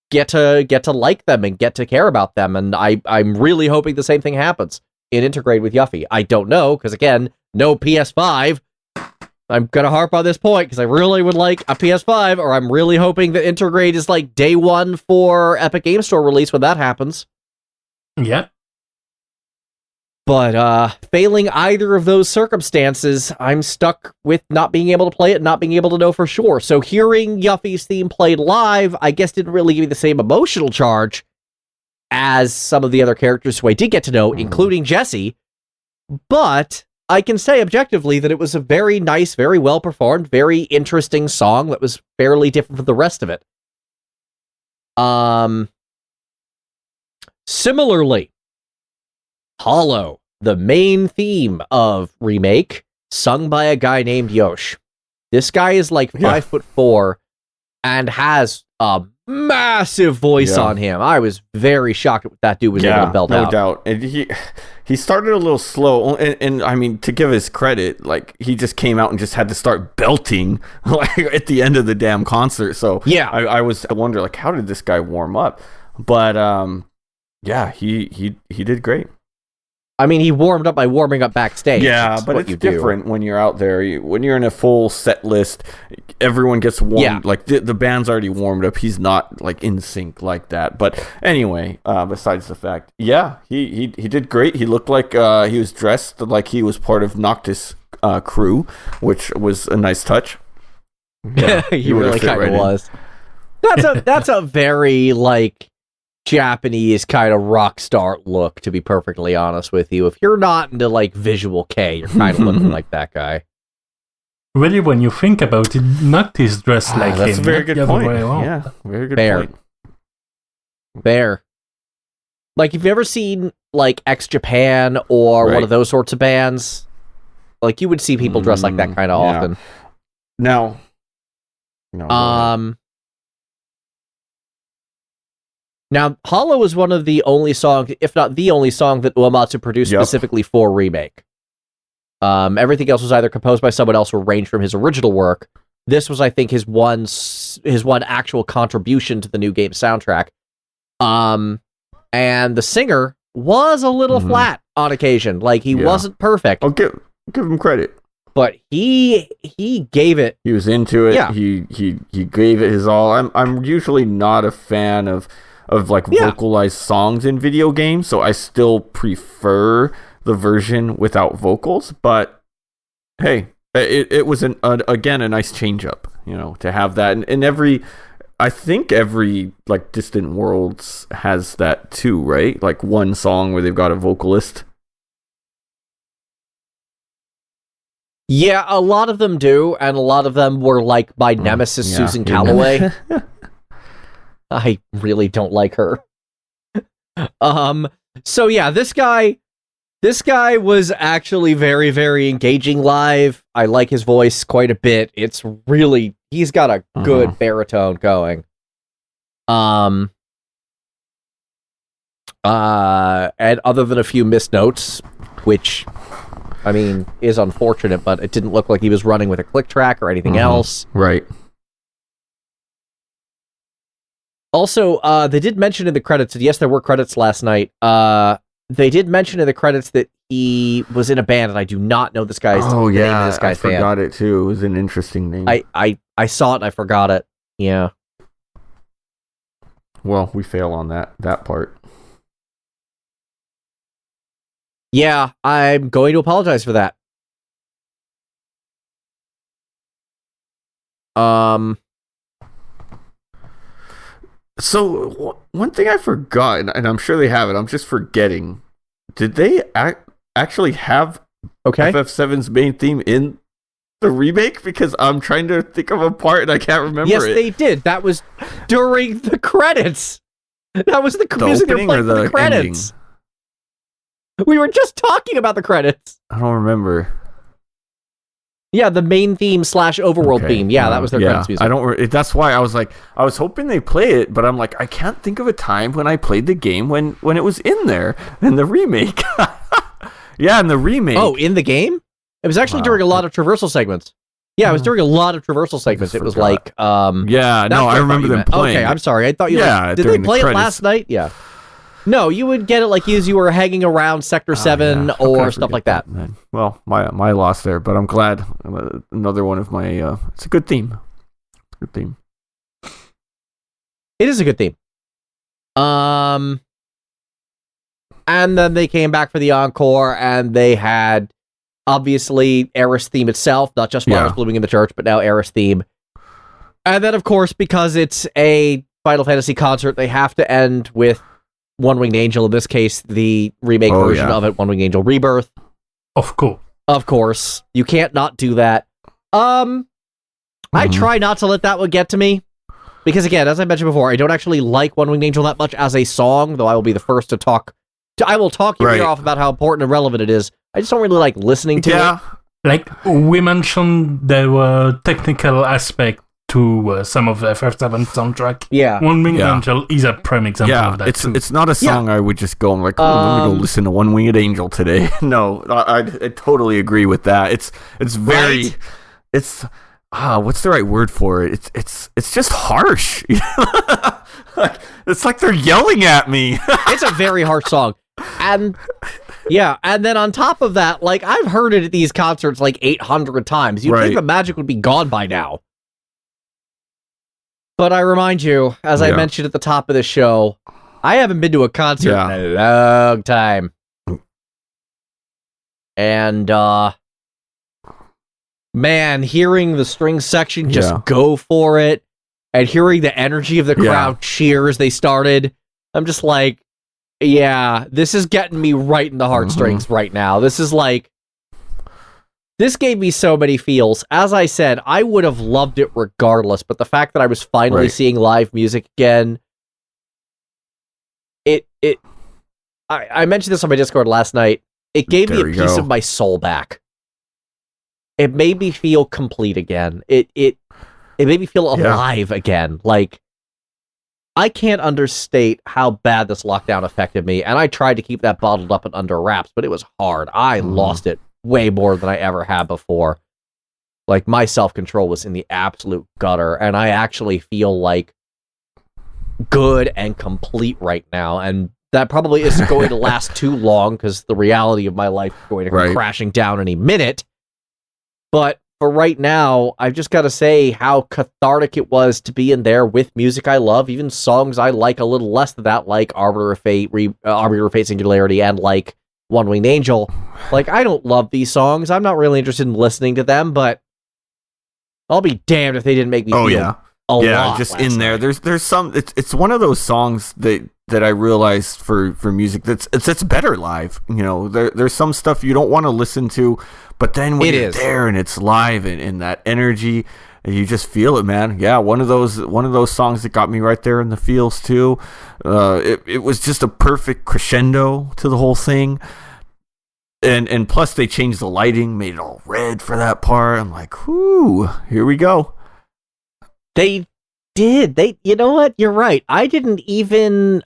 get to like them and get to care about them. And I'm really hoping the same thing happens in Intergrade with Yuffie. I don't know, because again, no PS5. I'm going to harp on this point because I really would like a PS5, or I'm really hoping that Intergrade is day one for Epic Game Store release when that happens. Yeah. But failing either of those circumstances, I'm stuck with not being able to play it and not being able to know for sure. So hearing Yuffie's theme played live, I guess didn't really give me the same emotional charge as some of the other characters who I did get to know, including Jessie. But I can say objectively that it was a very nice, very well performed, very interesting song that was fairly different from the rest of it. Similarly, Holo, the main theme of Remake, sung by a guy named Yosh. This guy is 5'4" and has a massive voice on him. I was very shocked at what that dude was able to belt out. No doubt. And he started a little slow, and I mean, to give his credit, he just came out and just had to start belting at the end of the damn concert. So I wonder how did this guy warm up? But he did great. I mean, he warmed up by warming up backstage. Yeah, but it's different when you're out there. When you're in a full set list, everyone gets warmed. The band's already warmed up. He's not in sync like that. But anyway, besides the fact, he did great. He looked like he was dressed like he was part of Noctis crew, which was a nice touch. Yeah, he really kind of was. That's a very Japanese kind of rock star look, to be perfectly honest with you. If you're not into like visual K, you're kind of looking like that guy. Really, when you think about it, Noctis dressed like him. That's a very good point. Yeah, very good point. Fair. Like, if you've ever seen, like, X Japan or one of those sorts of bands, like, you would see people dressed like that kind of often. No. Now, Holo is one of the only songs, if not the only song, that Uematsu produced specifically for Remake. Everything else was either composed by someone else or arranged from his original work. This was, I think, his one actual contribution to the new game soundtrack. And the singer was a little flat on occasion. Like, he wasn't perfect. I'll give him credit. But he gave it. He was into it. Yeah. He gave it his all. I'm usually not a fan of like vocalized songs in video games, so I still prefer the version without vocals. But hey, it was again a nice change up, to have that. And I think every like Distant Worlds has that too, right? Like one song where they've got a vocalist. Yeah, a lot of them do, and a lot of them were like my nemesis, Susan Calloway. I really don't like her. So yeah, this guy was actually very, very engaging live. I like his voice quite a bit. It's really, he's got a good baritone going. And other than a few missed notes, which, I mean, is unfortunate, but it didn't look like he was running with a click track or anything else. Right. Also, they did mention in the credits, and yes, there were credits last night, they did mention in the credits that he was in a band, and I do not know this guy's name of this guy's band. I forgot it too. It was an interesting name. I saw it and I forgot it. Yeah. Well, we fail on that part. Yeah, I'm going to apologize for that. So, one thing I forgot, and I'm sure they have it, I'm just forgetting. Did they actually have FF7's main theme in the remake? Because I'm trying to think of a part and I can't remember it. Yes, they did. That was during the credits. That was the music they were playing for the credits. Ending? We were just talking about the credits. I don't remember. Yeah, the main theme / overworld theme. Yeah, that was their credits music. That's why I was like, I was hoping they play it, but I'm like, I can't think of a time when I played the game when it was in there in the remake. Yeah, in the remake. Oh, in the game? It was actually during a lot of traversal segments. Yeah, it was during a lot of traversal segments. It was like, yeah, no, I remember them playing. Okay, I'm sorry. I thought you. Yeah, did they play it last night? Yeah. No, you would get it like as you were hanging around Sector 7 or stuff like that. Well, my loss there, but I'm glad. Another one of my... it's a good theme. Good theme. It is a good theme. And then they came back for the encore, and they had, obviously, Eris theme itself, not just flowers blooming in the church, but now Eris theme. And then, of course, because it's a Final Fantasy concert, they have to end with One Winged Angel, in this case, the remake version of it, One Winged Angel Rebirth. Of course. You can't not do that. I try not to let that one get to me. Because again, as I mentioned before, I don't actually like One Winged Angel that much as a song, though I will be the first to talk. I will talk your ear off about how important and relevant it is. I just don't really like listening to it. Like, we mentioned there were technical aspects to some of the FF7 soundtrack. Yeah. One Winged Angel is a prime example of that. It's not a song I would just go and like, let me go listen to One Winged Angel today. No, I totally agree with that. It's very it's what's the right word for it? It's just harsh. It's like they're yelling at me. It's a very harsh song. And and then on top of that, like, I've heard it at these concerts like 800 times. You'd think the magic would be gone by now. But I remind you, as I mentioned at the top of the show, I haven't been to a concert in a long time. And, man, hearing the string section just go for it, and hearing the energy of the crowd cheer as they started, I'm just like, yeah, this is getting me right in the heartstrings right now. This is like, this gave me so many feels. As I said, I would have loved it regardless, but the fact that I was finally seeing live music again, I mentioned this on my Discord last night. It gave me a piece of my soul back. It made me feel complete again. It made me feel alive again. Like, I can't understate how bad this lockdown affected me, and I tried to keep that bottled up and under wraps, but it was hard. I lost it way more than I ever had before. Like, my self-control was in the absolute gutter, and I actually feel like good and complete right now, and that probably isn't going to last too long, because the reality of my life is going to come crashing down any minute. But for right now, I've just got to say how cathartic it was to be in there with music I love, even songs I like a little less than that, like Arbiter of Fate, Arbiter of Fate Singularity, and like One Winged Angel. Like, I don't love these songs. I'm not really interested in listening to them, but I'll be damned if they didn't make me feel a lot just in there. Night. There's some. It's one of those songs that I realized for music that's better live. You know, there's some stuff you don't want to listen to, but then when you're there and it's live and that energy, and you just feel it, man. Yeah, one of those songs that got me right there in the feels too. It was just a perfect crescendo to the whole thing. And plus they changed the lighting, made it all red for that part. I'm like, whoo, here we go. They did. You know what? You're right. I didn't even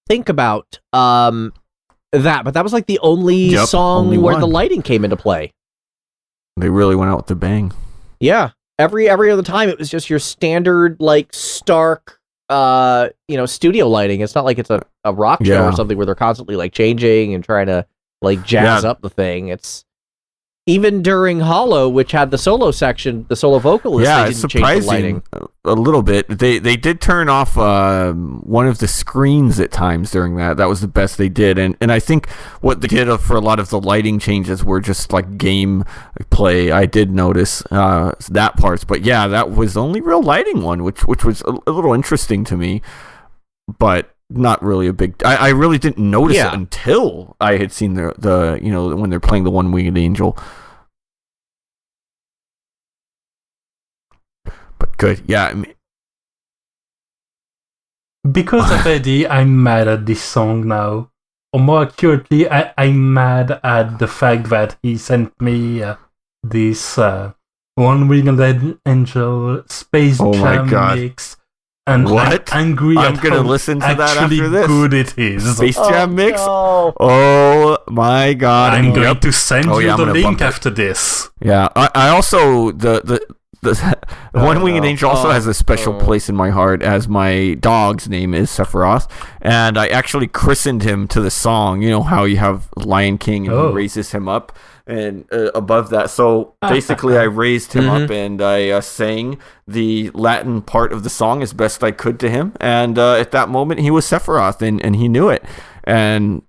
think about that, but that was like the only song where the lighting came into play. They really went out with the bang. Yeah. Every other time it was just your standard, like, stark studio lighting. It's not like it's a rock show or something where they're constantly like changing and trying to like jazz up the thing. It's even during Holo, which had the solo section, the solo vocalist, they didn't change the lighting. A little bit. They did turn off one of the screens at times during that. That was the best they did. And I think what they did for a lot of the lighting changes were just like game play. I did notice that parts. But yeah, that was the only real lighting one, which was a little interesting to me. But not really a big... I really didn't notice it until I had seen the when they're playing the One Winged Angel. But good, yeah. I mean, because of Edie, I'm mad at this song now. Or more accurately, I'm mad at the fact that he sent me this One Winged Angel Space Jam mix. And what? I'm angry I'm at gonna how listen to that actually after this. Good it is. Space Jam mix? No. Oh my god. I'm going to send you the link after this. Yeah. I also the One Winged Angel also has a special place in my heart, as my dog's name is Sephiroth, and I actually christened him to the song. You know how you have Lion King and he raises him up and above that. So basically I raised him up and I sang the Latin part of the song as best I could to him, and at that moment he was Sephiroth and he knew it, and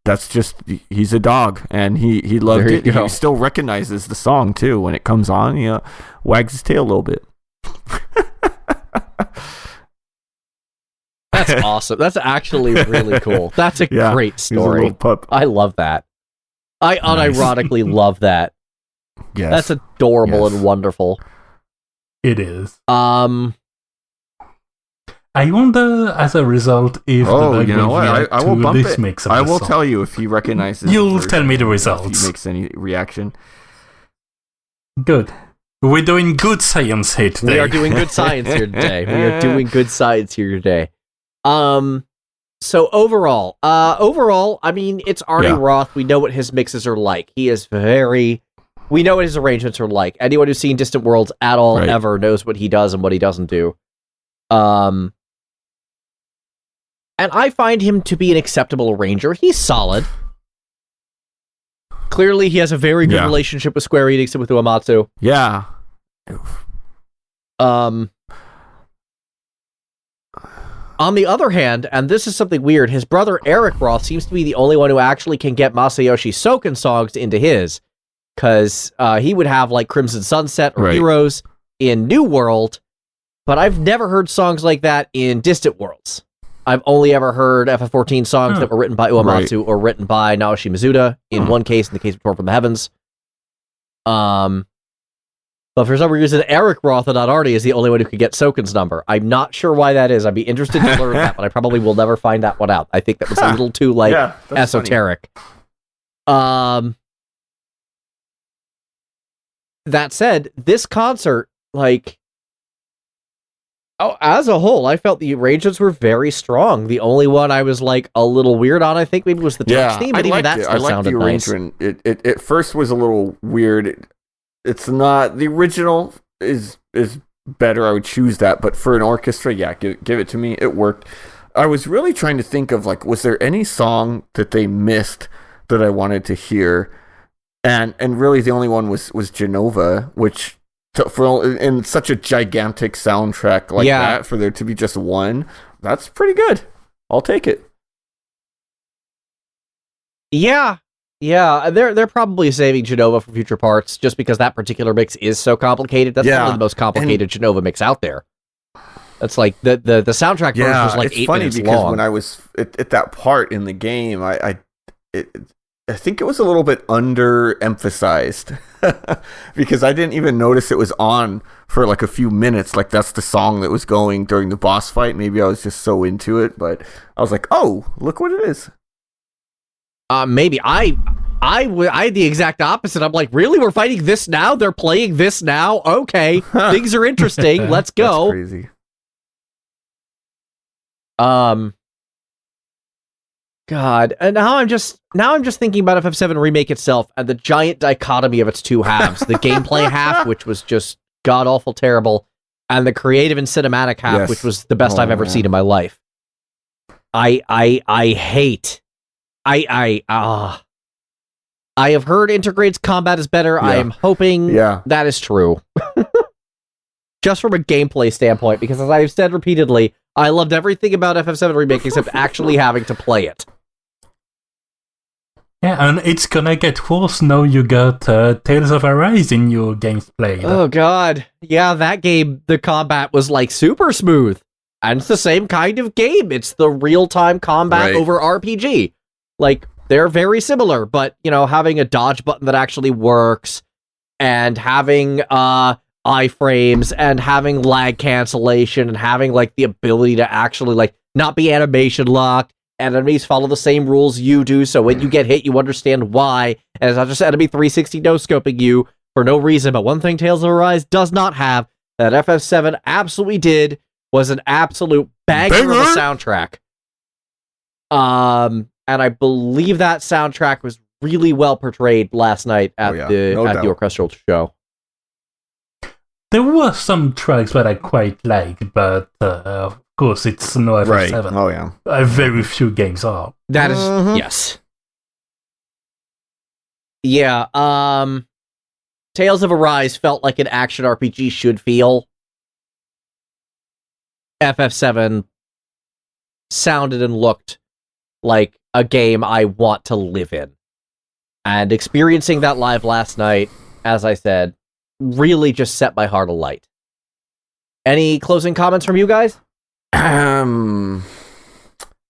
that's just, he's a dog, and he loved it. He still recognizes the song too when it comes on. He wags his tail a little bit. That's awesome. That's actually really cool. That's a great story. He's a little pup. I love that. I unironically love that. Yes. That's adorable and wonderful. It is. I wonder, as a result, if you know what? I will bump this it. mix of I the will song. tell you if he recognizes. You'll tell me the If results. he makes any reaction. Good. We're doing good science here today. We are doing good science here today. So overall, I mean, it's Arnie Roth. We know what his mixes are like. We know what his arrangements are like. Anyone who's seen Distant Worlds at all ever knows what he does and what he doesn't do. And I find him to be an acceptable arranger. He's solid. Clearly, he has a very good relationship with Square Enix and with Uematsu. Yeah. On the other hand, and this is something weird, his brother Eric Roth seems to be the only one who actually can get Masayoshi Soken songs into his, because he would have like Crimson Sunset or Heroes in New World, but I've never heard songs like that in Distant Worlds. I've only ever heard FF14 songs that were written by Uematsu or written by Naoshi Mizuta, in one case, in the case of Torn from the Heavens. But for some reason, Eric Rotha.Arty is the only one who could get Soken's number. I'm not sure why that is. I'd be interested to learn that, but I probably will never find that one out. I think that was a little too, esoteric. That said, this concert, as a whole, I felt the arrangements were very strong. The only one I was a little weird on, I think, maybe was the Turks theme, but even that still sounded nice. I liked the arrangement. It at first was a little weird. It's not, the original is better. I would choose that, but for an orchestra, give it to me. It worked. I was really trying to think of was there any song that they missed that I wanted to hear? And really the only one was Genova, which in such a gigantic soundtrack that, for there to be just one, that's pretty good. I'll take it. Yeah, they're probably saving Genova for future parts, just because that particular mix is so complicated. That's probably the most complicated Genova mix out there. That's the soundtrack version was 8 minutes long. It's funny because when I was at that part in the game, I think it was a little bit underemphasized because I didn't even notice it was on for a few minutes. That's the song that was going during the boss fight. Maybe I was just so into it, but I was like, oh, look what it is. Maybe I had the exact opposite. I'm like, really? We're fighting this now? They're playing this now? Okay, things are interesting. Let's go. That's crazy. God, and now I'm just thinking about FF7 Remake itself and the giant dichotomy of its two halves. The gameplay half, which was just god-awful terrible, and the creative and cinematic half, which was the best I've ever seen in my life. I have heard Intergrade's combat is better. I am hoping that is true. Just from a gameplay standpoint, because as I've said repeatedly, I loved everything about FF7 Remake except actually having to play it. Yeah, and it's gonna get worse now you got Tales of Arise in your games played. Oh god. Yeah, that game, the combat was super smooth. And it's the same kind of game. It's the real-time combat over RPG. They're very similar, but, having a dodge button that actually works, and having iframes, and having lag cancellation, and having, the ability to actually, not be animation locked, and enemies follow the same rules you do, so when you get hit, you understand why, and it's not just enemy 360 no-scoping you for no reason, but one thing Tales of Arise does not have, that FF7 absolutely did, was an absolute banger of a soundtrack. And I believe that soundtrack was really well portrayed last night at the orchestral show. There were some tracks that I quite liked, but of course it's no FF7. Right. Oh yeah. Very few games are. That is yes. Yeah. Tales of Arise felt like an action RPG should feel. FF7 sounded and looked like a game I want to live in. And experiencing that live last night, as I said, really just set my heart alight. Any closing comments from you guys?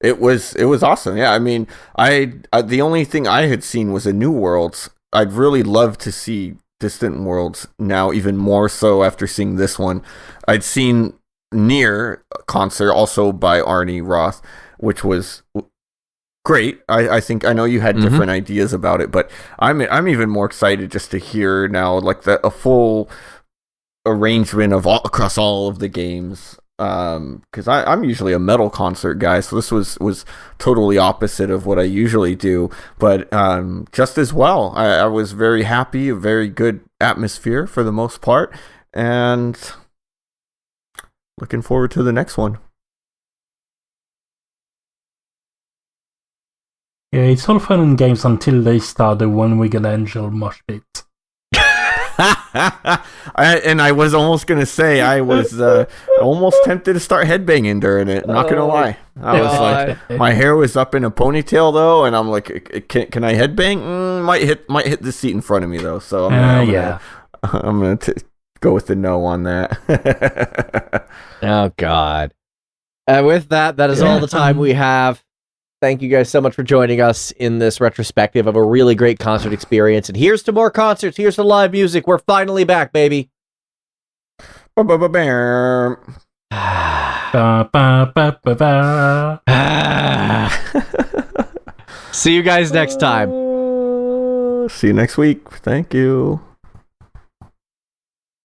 It was awesome. Yeah, I mean, I the only thing I had seen was a New Worlds. I'd really love to see Distant Worlds now, even more so after seeing this one. I'd seen Nier concert also by Arnie Roth, which was great. I think I know you had different ideas about it, but I'm even more excited just to hear now a full arrangement of across all of the games. Because I'm usually a metal concert guy, so this was totally opposite of what I usually do, but just as well. I was very happy, a very good atmosphere for the most part, and looking forward to the next one. Yeah, it's all fun and games until they start the one-winged angel mosh pit. I was almost gonna say I was almost tempted to start headbanging during it. Not gonna lie, I was like, my hair was up in a ponytail though, and I'm like, can I headbang? Might hit the seat in front of me though. So I'm gonna go with the no on that. Oh, God. And with that is all the time we have. Thank you guys so much for joining us in this retrospective of a really great concert experience. And here's to more concerts. Here's to live music. We're finally back, baby. See you guys next time. See you next week. Thank you.